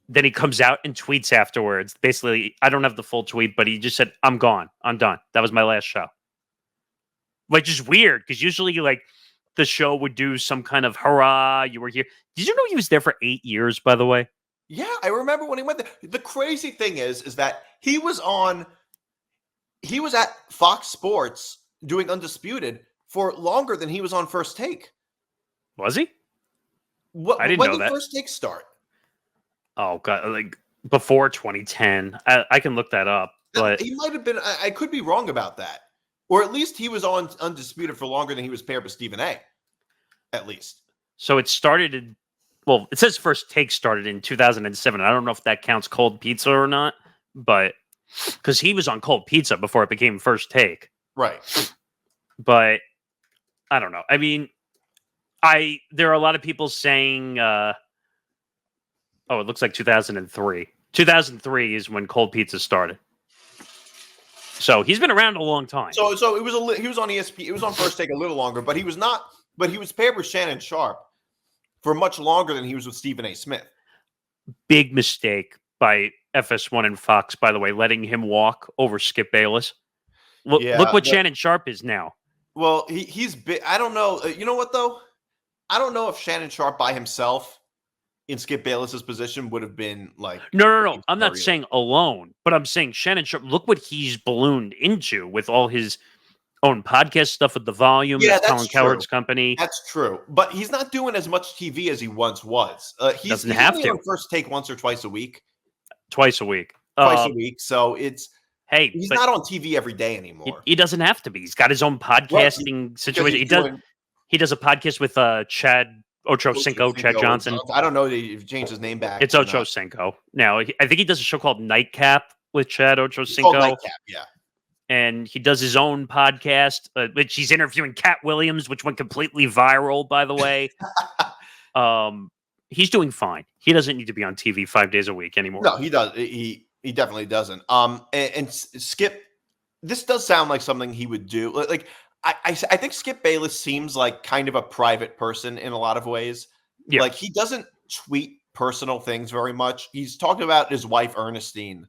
Then he comes out and tweets afterwards. Basically, I don't have the full tweet, but he just said, "I'm gone. I'm done. That was my last show." Which is weird, because usually, like, the show would do some kind of hurrah, you were here. Did you know he was there for 8 years, by the way? Yeah, I remember when he went there. The crazy thing is that he was at Fox Sports doing Undisputed for longer than he was on First Take. Was he? I didn't know that. When did First Take start? Oh, God, like before 2010. I can look that up, but He might have been. I could be wrong about that. Or at least he was on Undisputed for longer than he was paired with Stephen A. At least. So it started in, well, it says First Take started in 2007. I don't know if that counts Cold Pizza or not, but because he was on Cold Pizza before it became First Take. Right. But I don't know. I mean, there are a lot of people saying, it looks like 2003. 2003 is when Cold Pizza started. So he's been around a long time. So it was he was on ESPN. It was on First Take a little longer, but he was not. But he was paired with Shannon Sharp for much longer than he was with Stephen A. Smith. Big mistake by FS1 and Fox, by the way, letting him walk over Skip Bayless. Look what Shannon Sharp is now. Well, he's big. I don't know. You know what, though? I don't know if Shannon Sharp by himself in Skip Bayless's position would have been like... No. I'm not saying alone, but I'm saying Shannon Sharp, look what he's ballooned into with all his own podcast stuff with The Volume. Yeah, that's Colin Cowherd's company. That's true. But he's not doing as much TV as he once was. He's have to. On First Take once or twice a week. Twice a week. So it's... Hey, he's not on TV every day anymore. He doesn't have to be. He's got his own podcasting situation. He does a podcast with Chad Ochocinco, Chad Johnson. I don't know if he changed his name back. It's Ochocinco. Now, I think he does a show called Nightcap with Chad Ochocinco. Nightcap, yeah. And he does his own podcast, which he's interviewing Cat Williams, which went completely viral, by the way. He's doing fine. He doesn't need to be on TV 5 days a week anymore. No, he does. He definitely doesn't. And Skip, this does sound like something he would do. Like I think Skip Bayless seems like kind of a private person in a lot of ways. Yeah. Like, he doesn't tweet personal things very much. He's talked about his wife Ernestine.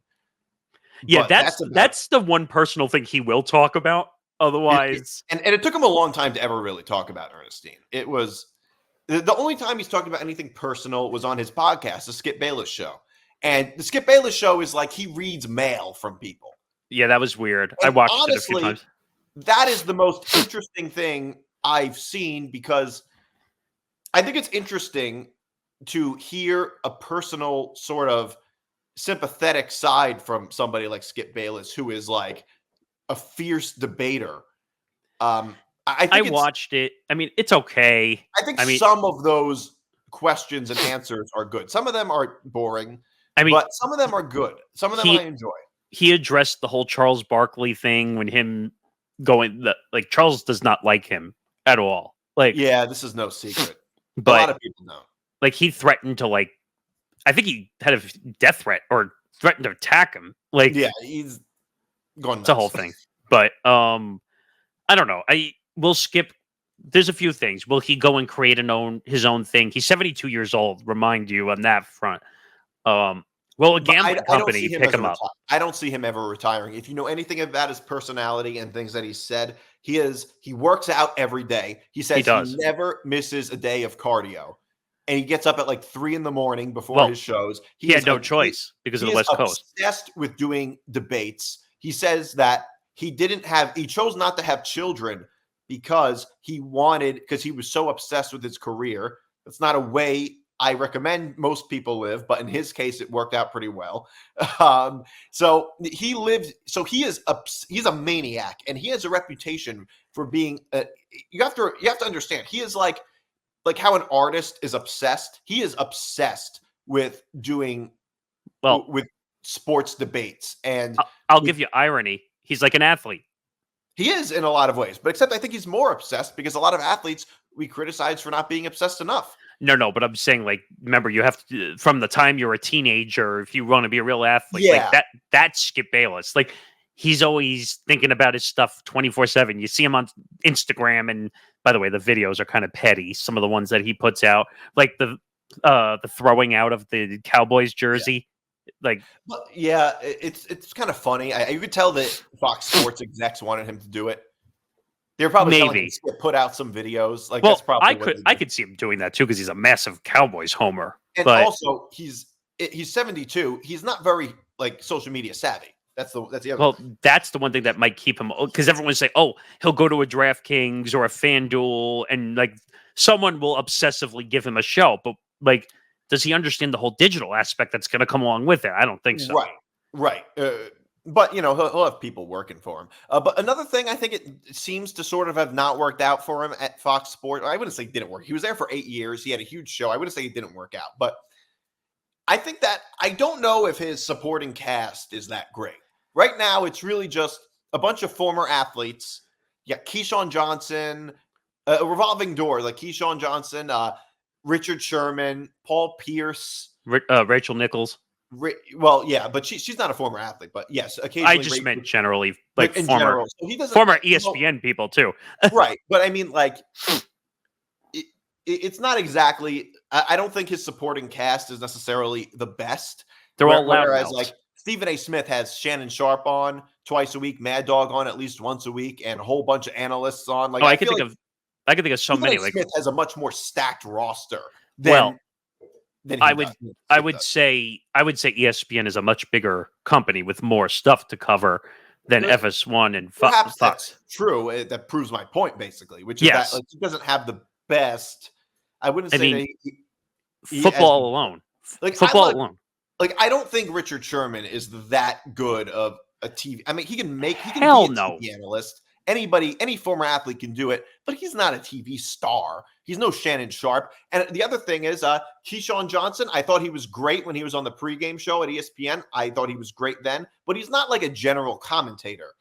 Yeah, that's the one personal thing he will talk about. Otherwise, and it took him a long time to ever really talk about Ernestine. It was the only time he's talked about anything personal was on his podcast, the Skip Bayless Show. And the Skip Bayless Show is like he reads mail from people. Yeah, that was weird. And I watched it a few times. That is the most interesting thing I've seen, because I think it's interesting to hear a personal sort of sympathetic side from somebody like Skip Bayless, who is like a fierce debater. I watched it. I mean, it's okay. I think some of those questions and answers are good. Some of them are boring. But some of them are good. Some of them I enjoy. He addressed the whole Charles Barkley thing when him going Charles does not like him at all. Like, yeah, this is no secret. But a lot of people know. Like, he threatened to I think he had a death threat or threatened to attack him. Like, yeah, he's going nuts. It's a whole thing. But I don't know. Will Skip. There's a few things. Will he go and create his own thing? He's 72 years old. Remind you on that front. Well, a gambling company pick him up. I don't see him ever retiring. If you know anything about his personality and things that he said, he works out every day. He says he never misses a day of cardio. and he gets up at like 3 a.m. before his shows. He had no choice because of the West Coast. Obsessed with doing debates. He says that he chose not to have children because he was so obsessed with his career. That's not a way I recommend most people live, but in his case, it worked out pretty well. So he's a maniac, and he has a reputation for being. You have to understand, he is like how an artist is obsessed. He is obsessed with doing with sports debates, and I'll give you irony. He's like an athlete. He is in a lot of ways, but except I think he's more obsessed because a lot of athletes we criticize for not being obsessed enough. No, but I'm saying, like, remember, you have to, from the time you're a teenager, if you want to be a real athlete, like that's Skip Bayless. Like, he's always thinking about his stuff 24/7. You see him on Instagram, and by the way, the videos are kind of petty. Some of the ones that he puts out, like the throwing out of the Cowboys jersey. Yeah. It's kind of funny. You could tell that Fox Sports execs wanted him to do it. They're probably telling him to put out some videos. That's probably I could see him doing that too because he's a massive Cowboys homer. And also he's 72. He's not very social media savvy. That's the other. Well, that's the one thing that might keep him, because everyone say, "Oh, he'll go to a DraftKings or a FanDuel, and someone will obsessively give him a show." But does he understand the whole digital aspect that's going to come along with it? I don't think so. Right. But he'll have people working for him. But another thing, I think it seems to sort of have not worked out for him at Fox Sports. I wouldn't say it didn't work. He was there for 8 years. He had a huge show. I wouldn't say it didn't work out. But I think that I don't know if his supporting cast is that great. Right now, it's really just a bunch of former athletes. Yeah, Keyshawn Johnson, a revolving door, like Keyshawn Johnson, Richard Sherman, Paul Pierce, Rachel Nichols. Well, yeah, but she's not a former athlete, but yes, occasionally. I just meant generally, in former, general. So he doesn't, former ESPN people too. Right, but I mean, it's not exactly. I don't think his supporting cast is necessarily the best. They're all loud. Whereas, Stephen A. Smith has Shannon Sharp on twice a week, Mad Dog on at least once a week, and a whole bunch of analysts on. I can think of so many. Smith has a much more stacked roster. I would say ESPN is a much bigger company with more stuff to cover than FS1 and Fox. That's true. That proves my point, basically, which is that he doesn't have the best. I wouldn't say football alone. Football alone. I don't think Richard Sherman is that good of a TV. I mean, he can be a TV analyst. Any former athlete can do it, but he's not a TV star. He's no Shannon Sharp. And the other thing is, Keyshawn Johnson, I thought he was great when he was on the pregame show at ESPN. I thought he was great then, but he's not like a general commentator.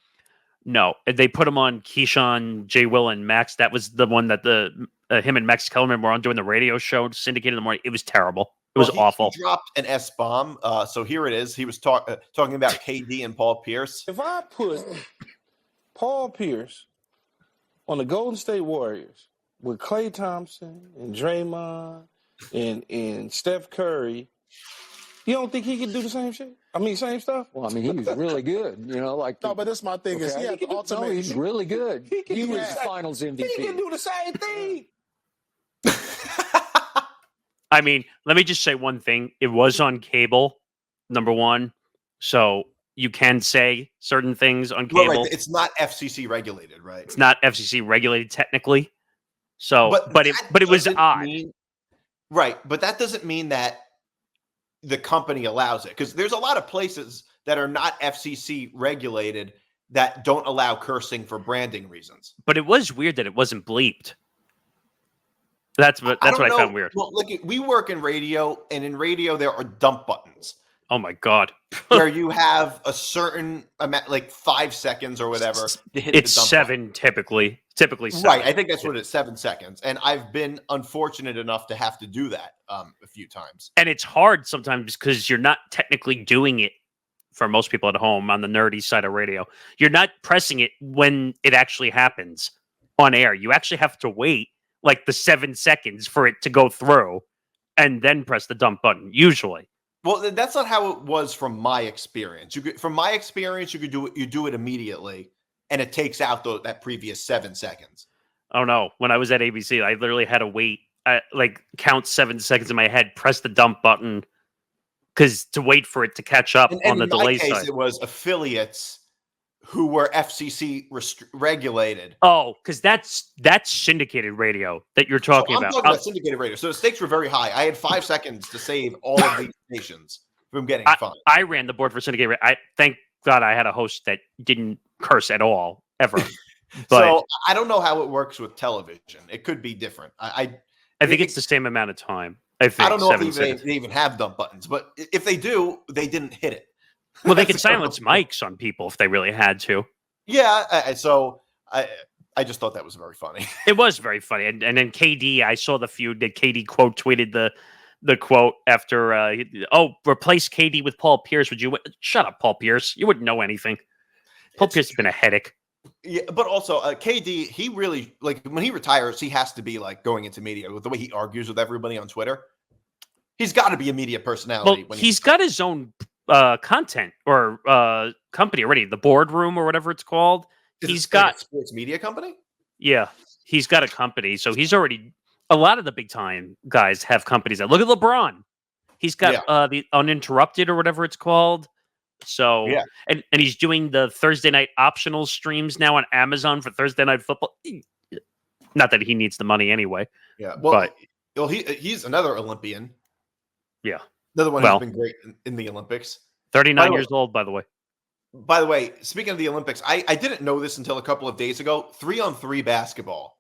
No, they put him on Keyshawn, J. Will, and Max. That was the one that him and Max Kellerman were on doing the radio show, syndicated in the morning. It was terrible. It was awful. He dropped an S-bomb. So here it is. He was talking about KD and Paul Pierce. If I put Paul Pierce on the Golden State Warriors with Klay Thompson and Draymond and Steph Curry, you don't think he could do the same shit? I mean, same stuff? Well, I mean, he was really good. No, but that's my thing. Is he had the ultimate. No, he's really good. He was Finals MVP. He can do the same thing. I mean, let me just say one thing. It was on cable, number one. So you can say certain things on cable. Well, right. It's not FCC regulated, right? It's not FCC regulated technically. So, but it was odd. Right. But that doesn't mean that the company allows it, because there's a lot of places that are not FCC regulated that don't allow cursing for branding reasons. But it was weird that it wasn't bleeped. That's what I found weird. Well, look, we work in radio, and in radio there are dump buttons. Oh my God. Where you have a certain amount, like 5 seconds or whatever, to hit it's the dump 7 button. typically 7. Right. I think that's what it's 7 seconds. And I've been unfortunate enough to have to do that a few times. And it's hard sometimes because you're not technically doing it, for most people at home on the nerdy side of radio. You're not pressing it when it actually happens on air. You actually have to wait like the 7 seconds for it to go through and then press the dump button, usually. Well, that's not how it was from my experience. You could do it immediately, and it takes out that previous 7 seconds. Oh no! When I was at ABC, I literally had to wait count 7 seconds in my head, press the dump button, because to wait for it to catch up on the delay side. In my case, side. it was affiliates who were FCC regulated. Oh, because that's syndicated radio that you're talking I'm about. talking about syndicated radio. So the stakes were very high. I had 5 seconds to save all of these stations from getting fined. I ran the board for syndicated radio. Thank God I had a host that didn't curse at all, ever. But so I don't know how it works with television. It could be different. I think it's the same amount of time. I don't know if they even have dump buttons, but if they do, they didn't hit it. Well, they could silence mics on people if they really had to. Yeah, so I just thought that was very funny. It was very funny. And then KD, I saw the feud that KD quote tweeted the quote after, replace KD with Paul Pierce. Would you? Shut up, Paul Pierce. You wouldn't know anything. Paul Pierce has been a headache. Yeah, but also KD, he really, like, when he retires, he has to be like going into media with the way he argues with everybody on Twitter. He's got to be a media personality. Well, he's got his own content or company already, the boardroom or whatever it's called. He's got a sports media company. Yeah, he's got a company, so he's already. A lot of the big time guys have companies. That look at LeBron. He's got the Uninterrupted or whatever it's called. So and he's doing the Thursday night optional streams now on Amazon for Thursday Night Football. Not that he needs the money anyway. Yeah, well, he's another Olympian. Yeah, another one who's been great in the Olympics. 39 years old, by the way. By the way, speaking of the Olympics, I didn't know this until a couple of days ago. 3-on-3 basketball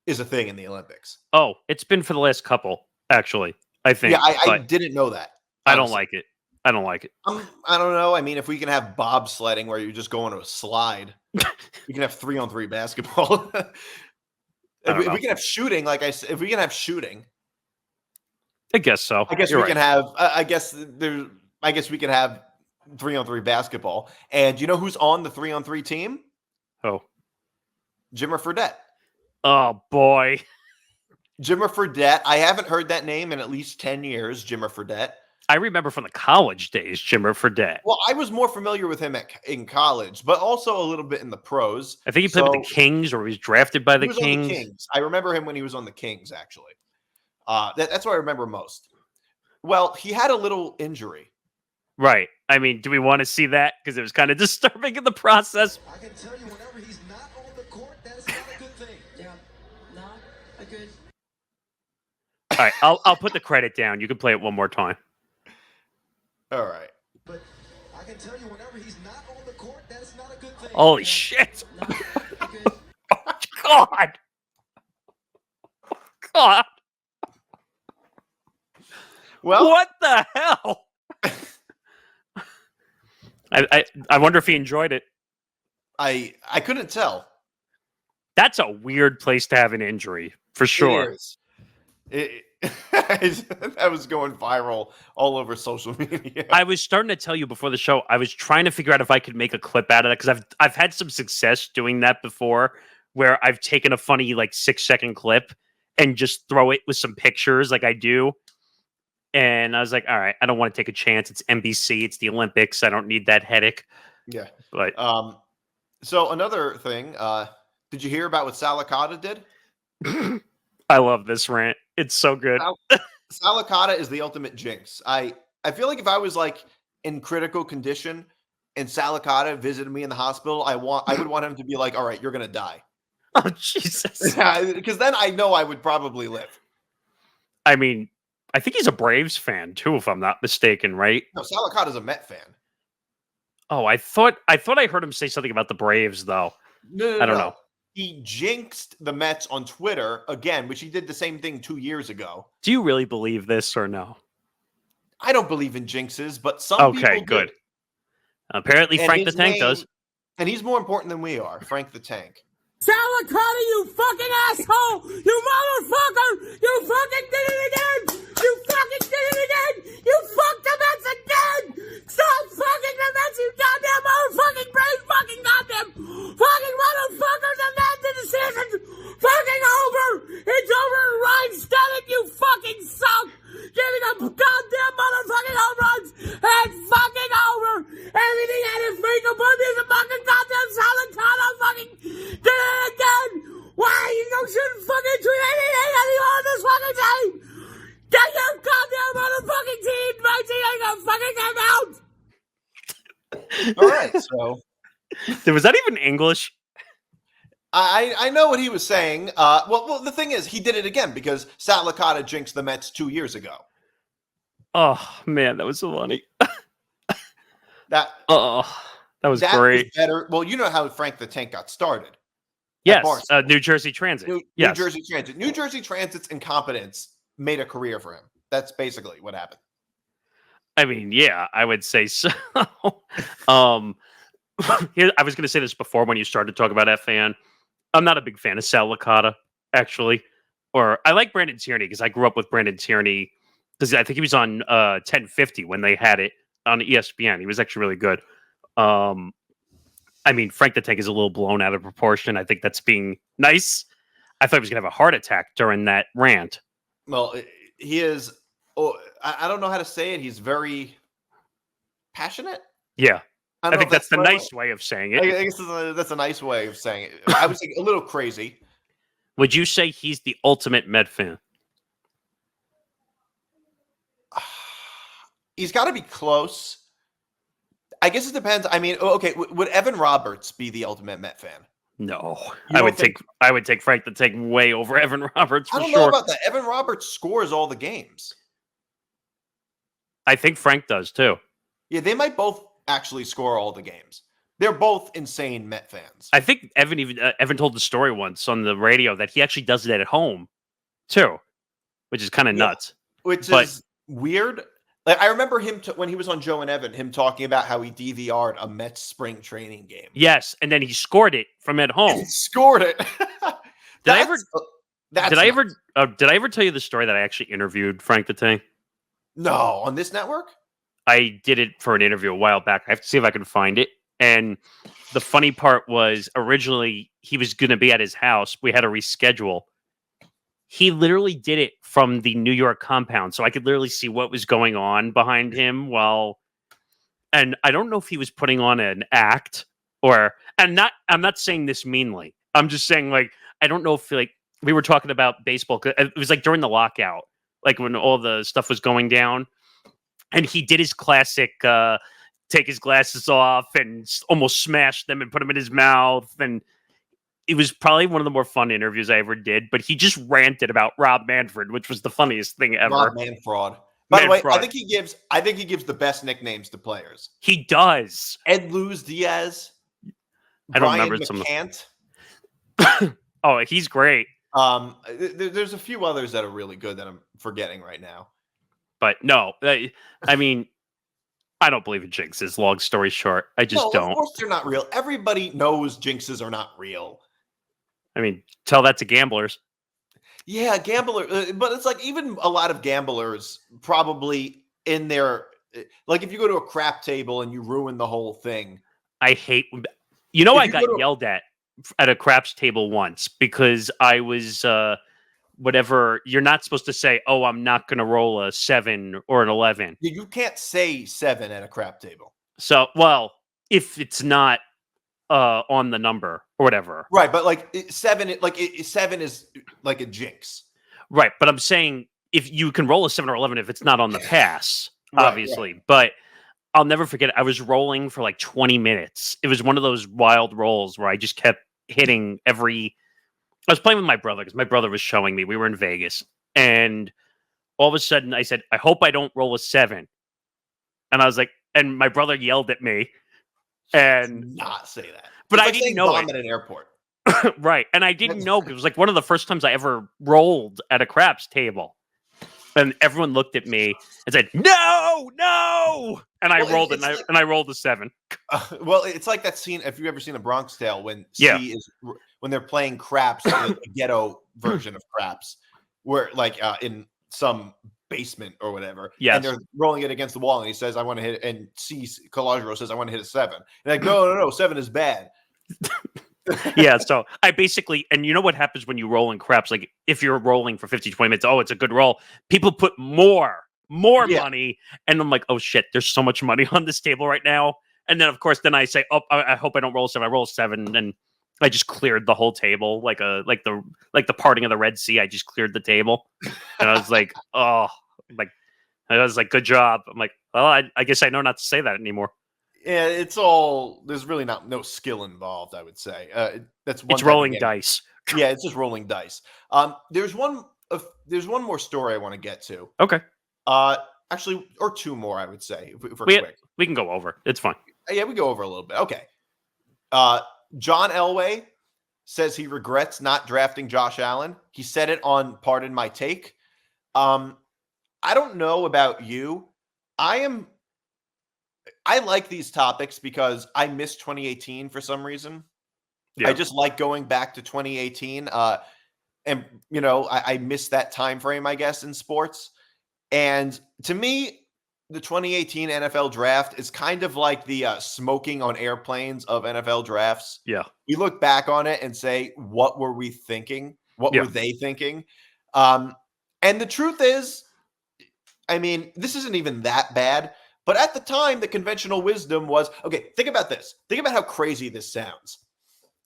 is a thing in the Olympics. Oh, it's been for the last couple, actually. I think. Yeah, I didn't know that. Honestly. I don't like it. I don't like it. I don't know. I mean, if we can have bobsledding where you just go on a slide, we can have 3-on-3 basketball. If we can have shooting, like I said, if we can have shooting, I guess so. I guess we can have. I guess we can have 3-on-3 basketball. And you know who's on the 3-on-3 team? Oh, Jimmer Fredette. Oh boy, Jimmer Fredette. I haven't heard that name in at least 10 years. Jimmer Fredette. I remember from the college days, Jimmer Fredette. Well, I was more familiar with him in college, but also a little bit in the pros. I think he played with the Kings, or he was drafted by the Kings. On the Kings. I remember him when he was on the Kings, actually. That's what I remember most. Well, he had a little injury. Right. I mean, do we want to see that? Because it was kind of disturbing in the process. I can tell you whenever he's not on the court, that is not a good thing. Yeah, not a good. All right, I'll put the credit down. You can play it one more time. All right. But I can tell you whenever he's not on the court, that is not a good thing. Holy shit. God. God. Well, what the hell? I wonder if he enjoyed it. I couldn't tell. That's a weird place to have an injury, for sure. That was going viral all over social media. I was starting to tell you before the show, I was trying to figure out if I could make a clip out of that, because I've had some success doing that before, where I've taken a funny 6-second clip and just throw it with some pictures like I do. And I was like, all right, I don't want to take a chance. It's NBC. It's the Olympics. I don't need that headache. Yeah. But so another thing, did you hear about what Licata did? I love this rant. It's so good. Licata is the ultimate jinx. I feel like if I was in critical condition and Licata visited me in the hospital, I would want him to be like, all right, you're going to die. Oh, Jesus. Because then I know I would probably live. I mean, I think he's a Braves fan too, if I'm not mistaken, right? No, Licata's a Met fan. Oh, I thought I heard him say something about the Braves, though. No, I don't know. He jinxed the Mets on Twitter again, which he did the same thing 2 years ago. Do you really believe this or no? I don't believe in jinxes, but some people do. Good. Apparently, Frank the Tank does. And he's more important than we are, Frank the Tank. Licata, you fucking asshole! You motherfucker! You fucking did it again! You fucking did it again! You fucked the Mets again! Stop fucking the Mets, you goddamn motherfucking brain fucking goddamn fucking motherfuckers! The Mets, the decision's fucking over! It's over, Ryan Stelling, you fucking suck! Giving up goddamn motherfucking home runs! It's fucking over! Everything had its makeup on me is a fucking goddamn Licata fucking did it again! Why? You shouldn't fucking tweet anything anymore this fucking day! All right, so Was that even English? I know what he was saying. Well, the thing is, he did it again because Sal Licata jinxed the Mets 2 years ago. Oh man, that was so funny. That was that great. was better. Well, you know how Frank the Tank got started. Yes, New Jersey Transit. New Jersey Transit. New Jersey Transit's incompetence made a career for him. That's basically what happened. I mean, yeah, I would say so. Here, I was going to say this before when you started to talk about FAN. I'm not a big fan of Sal Licata, actually. Or I like Brandon Tierney because I grew up with Brandon Tierney because I think he was on 1050 when they had it on ESPN. He was actually really good. I mean, Frank the Tank is a little blown out of proportion. I think that's being nice. I thought he was going to have a heart attack during that rant. Well, he is. Oh, I don't know how to say it. He's very passionate. Yeah. I think that's the right nice way of saying it. I guess that's a nice way of saying it. I was a little crazy. Would you say he's the ultimate Met fan? He's got to be close. I guess it depends. I mean, okay, would Evan Roberts be the ultimate Met fan? No, You I would don't take Frank the Tank way over Evan Roberts. I don't know about that. Evan Roberts scores all the games. I think Frank does too. Yeah, they might both actually score all the games. They're both insane Met fans. I think Evan told the story once on the radio that he actually does it at home too, which is kind of nuts. Which is weird. Like I remember him when he was on Joe and Evan, him talking about how he DVR'd a Mets spring training game. Yes, and then he scored it from at home. He scored it. Did I ever tell you the story that I actually interviewed Frank the Tank? No, on this network? I did it for an interview a while back. I have to see if I can find it. And the funny part was originally he was going to be at his house. We had to reschedule. He literally did it from the New York compound. So I could literally see what was going on behind him and I don't know if he was putting on an act I'm not saying this meanly. I'm just saying like, I don't know if like we were talking about baseball. It was like during the lockout, like when all the stuff was going down and he did his classic, take his glasses off and almost smash them and put them in his mouth. And it was probably one of the more fun interviews I ever did, but he just ranted about Rob Manfred, which was the funniest thing ever. Rob Manfred. By the way, I think he gives the best nicknames to players. He does. Ed Luz Diaz. I don't Brian remember McCant. Oh, he's great. There's a few others that are really good that I'm forgetting right now. But no, I mean, I don't believe in jinxes. Long story short, I just don't. Of course, they're not real. Everybody knows jinxes are not real. I mean, tell that to gamblers. Yeah, but it's like even a lot of gamblers probably in their like if you go to a crap table and you ruin the whole thing. I hate. I got yelled at a craps table once because I was whatever. You're not supposed to say, "Oh, I'm not going to roll a 7 or an 11." You can't say 7 at a crap table. So, well, if it's not on the number or whatever, right? But like 7, 7 is like a jinx, right? But I'm saying if you can roll a 7 or 11 if it's not on the pass, obviously, right. But. I'll never forget. I was rolling for like 20 minutes. It was one of those wild rolls where I just kept hitting I was playing with my brother because my brother was showing me. We were in Vegas. And all of a sudden I said, I hope I don't roll a 7. And I was like, and my brother yelled at me. And not say that. But I didn't know it. At an airport. Right. And I didn't know because it was like one of the first times I ever rolled at a craps table. And everyone looked at me and said, "No!" And I rolled it, and I rolled a 7. Well, it's like that scene. If you've ever seen A Bronx Tale, when when they're playing craps, the ghetto version of craps, where like in some basement or whatever, and they're rolling it against the wall, and he says, "I want to hit," and Calogero says, "I want to hit a 7." And like, no, 7 is bad. Yeah, so I basically, and you know what happens when you roll in craps? Like if you're rolling for 15, 20 minutes, it's a good roll. People put more money, and I'm like, oh shit, there's so much money on this table right now. And then of course, I say, oh, I hope I don't roll a 7. I roll a 7, and I just cleared the whole table like the parting of the Red Sea. I just cleared the table, and I was like, oh, like I was like, good job. I'm like, well, I guess I know not to say that anymore. Yeah, it's all. There's really no skill involved. I would say that's one. It's rolling dice. Yeah, it's just rolling dice. There's one. There's one more story I want to get to. Okay. Actually, or two more. I would say if we're quick. We can go over. It's fine. Yeah, we go over a little bit. Okay. John Elway says he regrets not drafting Josh Allen. He said it on Pardon My Take. I don't know about you. I like these topics because I miss 2018 for some reason. Yeah. I just like going back to 2018. And, I miss that time frame, I guess, in sports. And to me, the 2018 NFL draft is kind of like the smoking on airplanes of NFL drafts. Yeah. We look back on it and say, what were we thinking? What were they thinking? And the truth is, I mean, this isn't even that bad. But at the time, the conventional wisdom was, okay, think about this. Think about how crazy this sounds.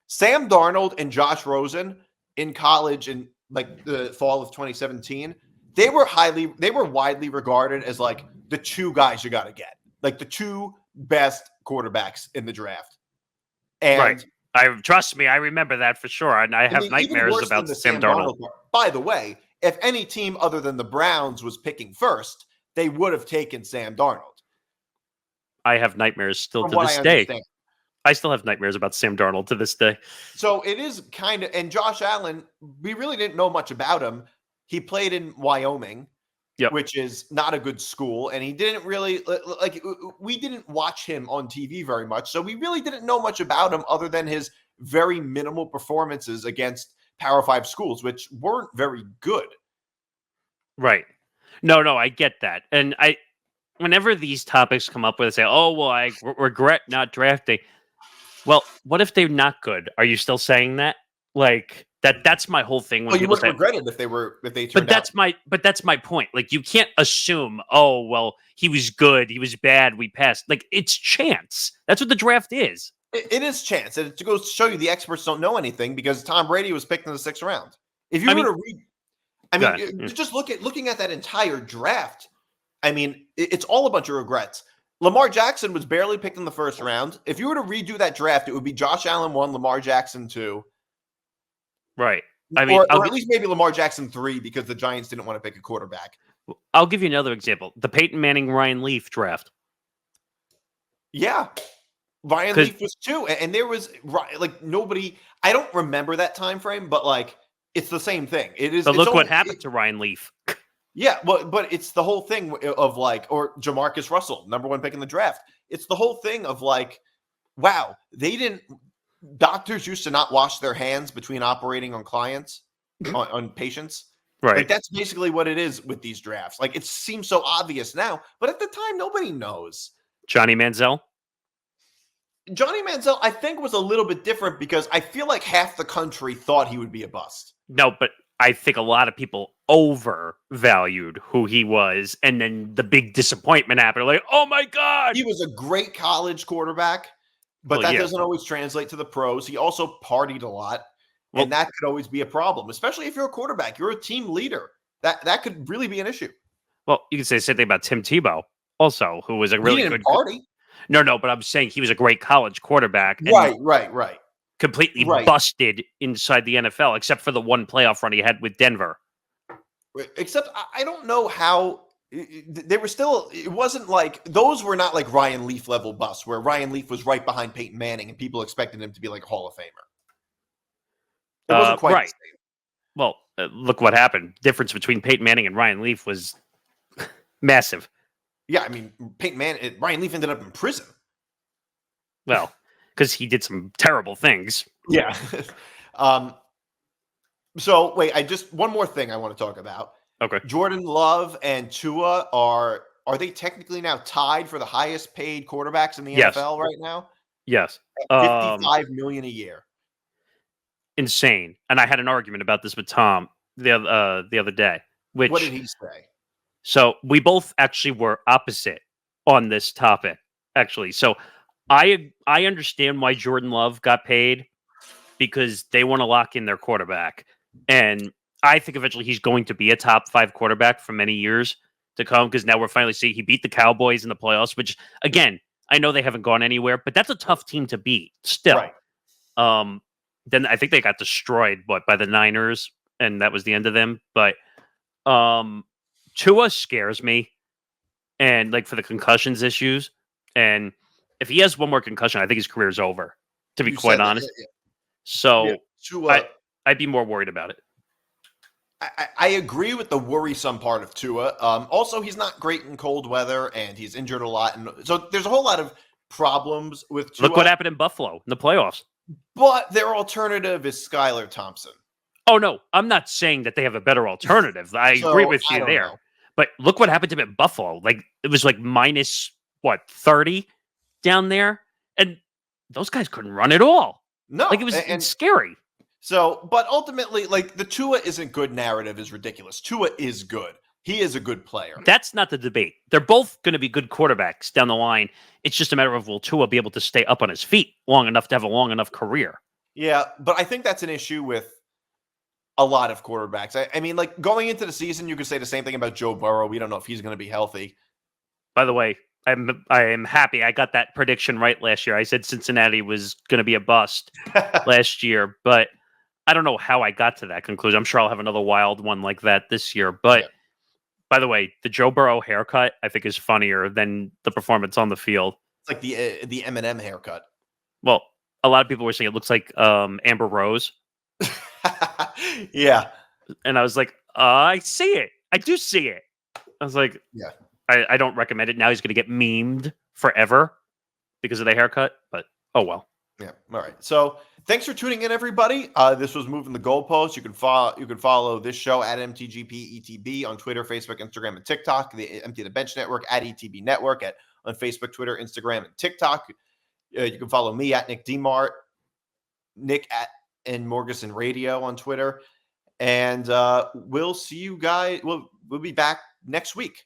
Sam Darnold and Josh Rosen in college in like the fall of 2017, they were widely regarded as like the two guys you got to get, like the two best quarterbacks in the draft. And right. Trust me, I remember that for sure. And I have nightmares about Sam Darnold. By the way, if any team other than the Browns was picking first, they would have taken Sam Darnold. I have nightmares still to this day. I still have nightmares about Sam Darnold to this day. So it is kind of, and Josh Allen, we really didn't know much about him. He played in Wyoming, which is not a good school. And he didn't really, we didn't watch him on TV very much. So we really didn't know much about him other than his very minimal performances against Power 5 schools, which weren't very good. Right. No, I get that. And whenever these topics come up with, I say, oh, well, I regret not drafting. Well, what if they're not good? Are you still saying that? Like that's my whole thing. When you would regret it if they turned out. But that's my point. Like you can't assume, oh, well, he was good, he was bad, we passed. Like it's chance. That's what the draft is. It is chance. And it goes to show you the experts don't know anything because Tom Brady was picked in the 6th round. If you were to read, just looking at that entire draft. I mean, it's all a bunch of regrets. Lamar Jackson was barely picked in the 1st round. If you were to redo that draft, it would be Josh Allen 1, Lamar Jackson 2. Right. I mean, or at least maybe Lamar Jackson 3 because the Giants didn't want to pick a quarterback. I'll give you another example. The Peyton Manning, Ryan Leaf draft. Yeah. Ryan Leaf was 2. And there was nobody, I don't remember that time frame, but it's the same thing. It is. But look what happened to Ryan Leaf. Yeah, but it's the whole thing of or Jamarcus Russell, number 1 pick in the draft. It's the whole thing of wow, doctors used to not wash their hands between operating on clients, on patients. Right. That's basically what it is with these drafts. It seems so obvious now, but at the time, nobody knows. Johnny Manziel, I think, was a little bit different because I feel like half the country thought he would be a bust. No, but I think a lot of people overvalued who he was, and then the big disappointment happened. Like, oh my God! He was a great college quarterback, but that doesn't always translate to the pros. He also partied a lot, and that could always be a problem, especially if you're a quarterback. You're a team leader. That could really be an issue. Well, you could say the same thing about Tim Tebow, also, who was a really good party. No, but I'm saying he was a great college quarterback. Right. Completely busted inside the NFL, except for the one playoff run he had with Denver. Except I don't know how they were still. It wasn't those were not Ryan Leaf level busts, where Ryan Leaf was right behind Peyton Manning and people expected him to be a Hall of Famer. It wasn't quite the same. Well, look what happened. Difference between Peyton Manning and Ryan Leaf was massive. Yeah, I mean, Ryan Leaf ended up in prison. Well, because he did some terrible things. Yeah. So wait, one more thing I want to talk about. Okay. Jordan Love and Tua are they technically now tied for the highest paid quarterbacks in the NFL right now? Yes. $55 million a year. Insane. And I had an argument about this with Tom the other day. What did he say? So we both actually were opposite on this topic, actually. So I understand why Jordan Love got paid because they want to lock in their quarterback. And I think eventually he's going to be a top 5 quarterback for many years to come because now we're finally seeing he beat the Cowboys in the playoffs, which, again, I know they haven't gone anywhere, but that's a tough team to beat still. Right. Then I think they got destroyed by the Niners, and that was the end of them. But Tua scares me, and like for the concussions issues, and if he has one more concussion, I think his career is over. To be You quite said that, honest, yeah. so Yeah, Tua, I'd be more worried about it. I agree with the worrisome part of Tua. Also, he's not great in cold weather, and he's injured a lot, and so there's a whole lot of problems with Tua. Look what happened in Buffalo in the playoffs. But their alternative is Skylar Thompson. Oh no, I'm not saying that they have a better alternative. I agree with you there. Know. But look what happened to him at Buffalo. Like it was like minus 30 down there, and those guys couldn't run at all. No, like it was scary. So, but ultimately, like the Tua isn't good narrative is ridiculous. Tua is good. He is a good player. That's not the debate. They're both going to be good quarterbacks down the line. It's just a matter of will Tua be able to stay up on his feet long enough to have a long enough career? Yeah, but I think that's an issue with a lot of quarterbacks. I mean, like going into the season, you could say the same thing about Joe Burrow. We don't know if he's going to be healthy. By the way, I am happy I got that prediction right last year. I said Cincinnati was going to be a bust last year, but I don't know how I got to that conclusion. I'm sure I'll have another wild one like that this year. But yeah. By the way, the Joe Burrow haircut I think is funnier than the performance on the field. It's like the Eminem haircut. Well, a lot of people were saying it looks like Amber Rose. Yeah, and I was like, I see it. I do see it. I was like, yeah. I don't recommend it. Now he's going to get memed forever because of the haircut. But oh well. Yeah. All right. So thanks for tuning in, everybody. This was Moving the Goalpost. You can follow this show at MTGP ETB on Twitter, Facebook, Instagram, and TikTok. The Empty the Bench Network at ETB Network on Facebook, Twitter, Instagram, and TikTok. You can follow me at Nick DiMart, Nick at and Morgasen Radio on Twitter. And we'll see you guys. We'll be back next week.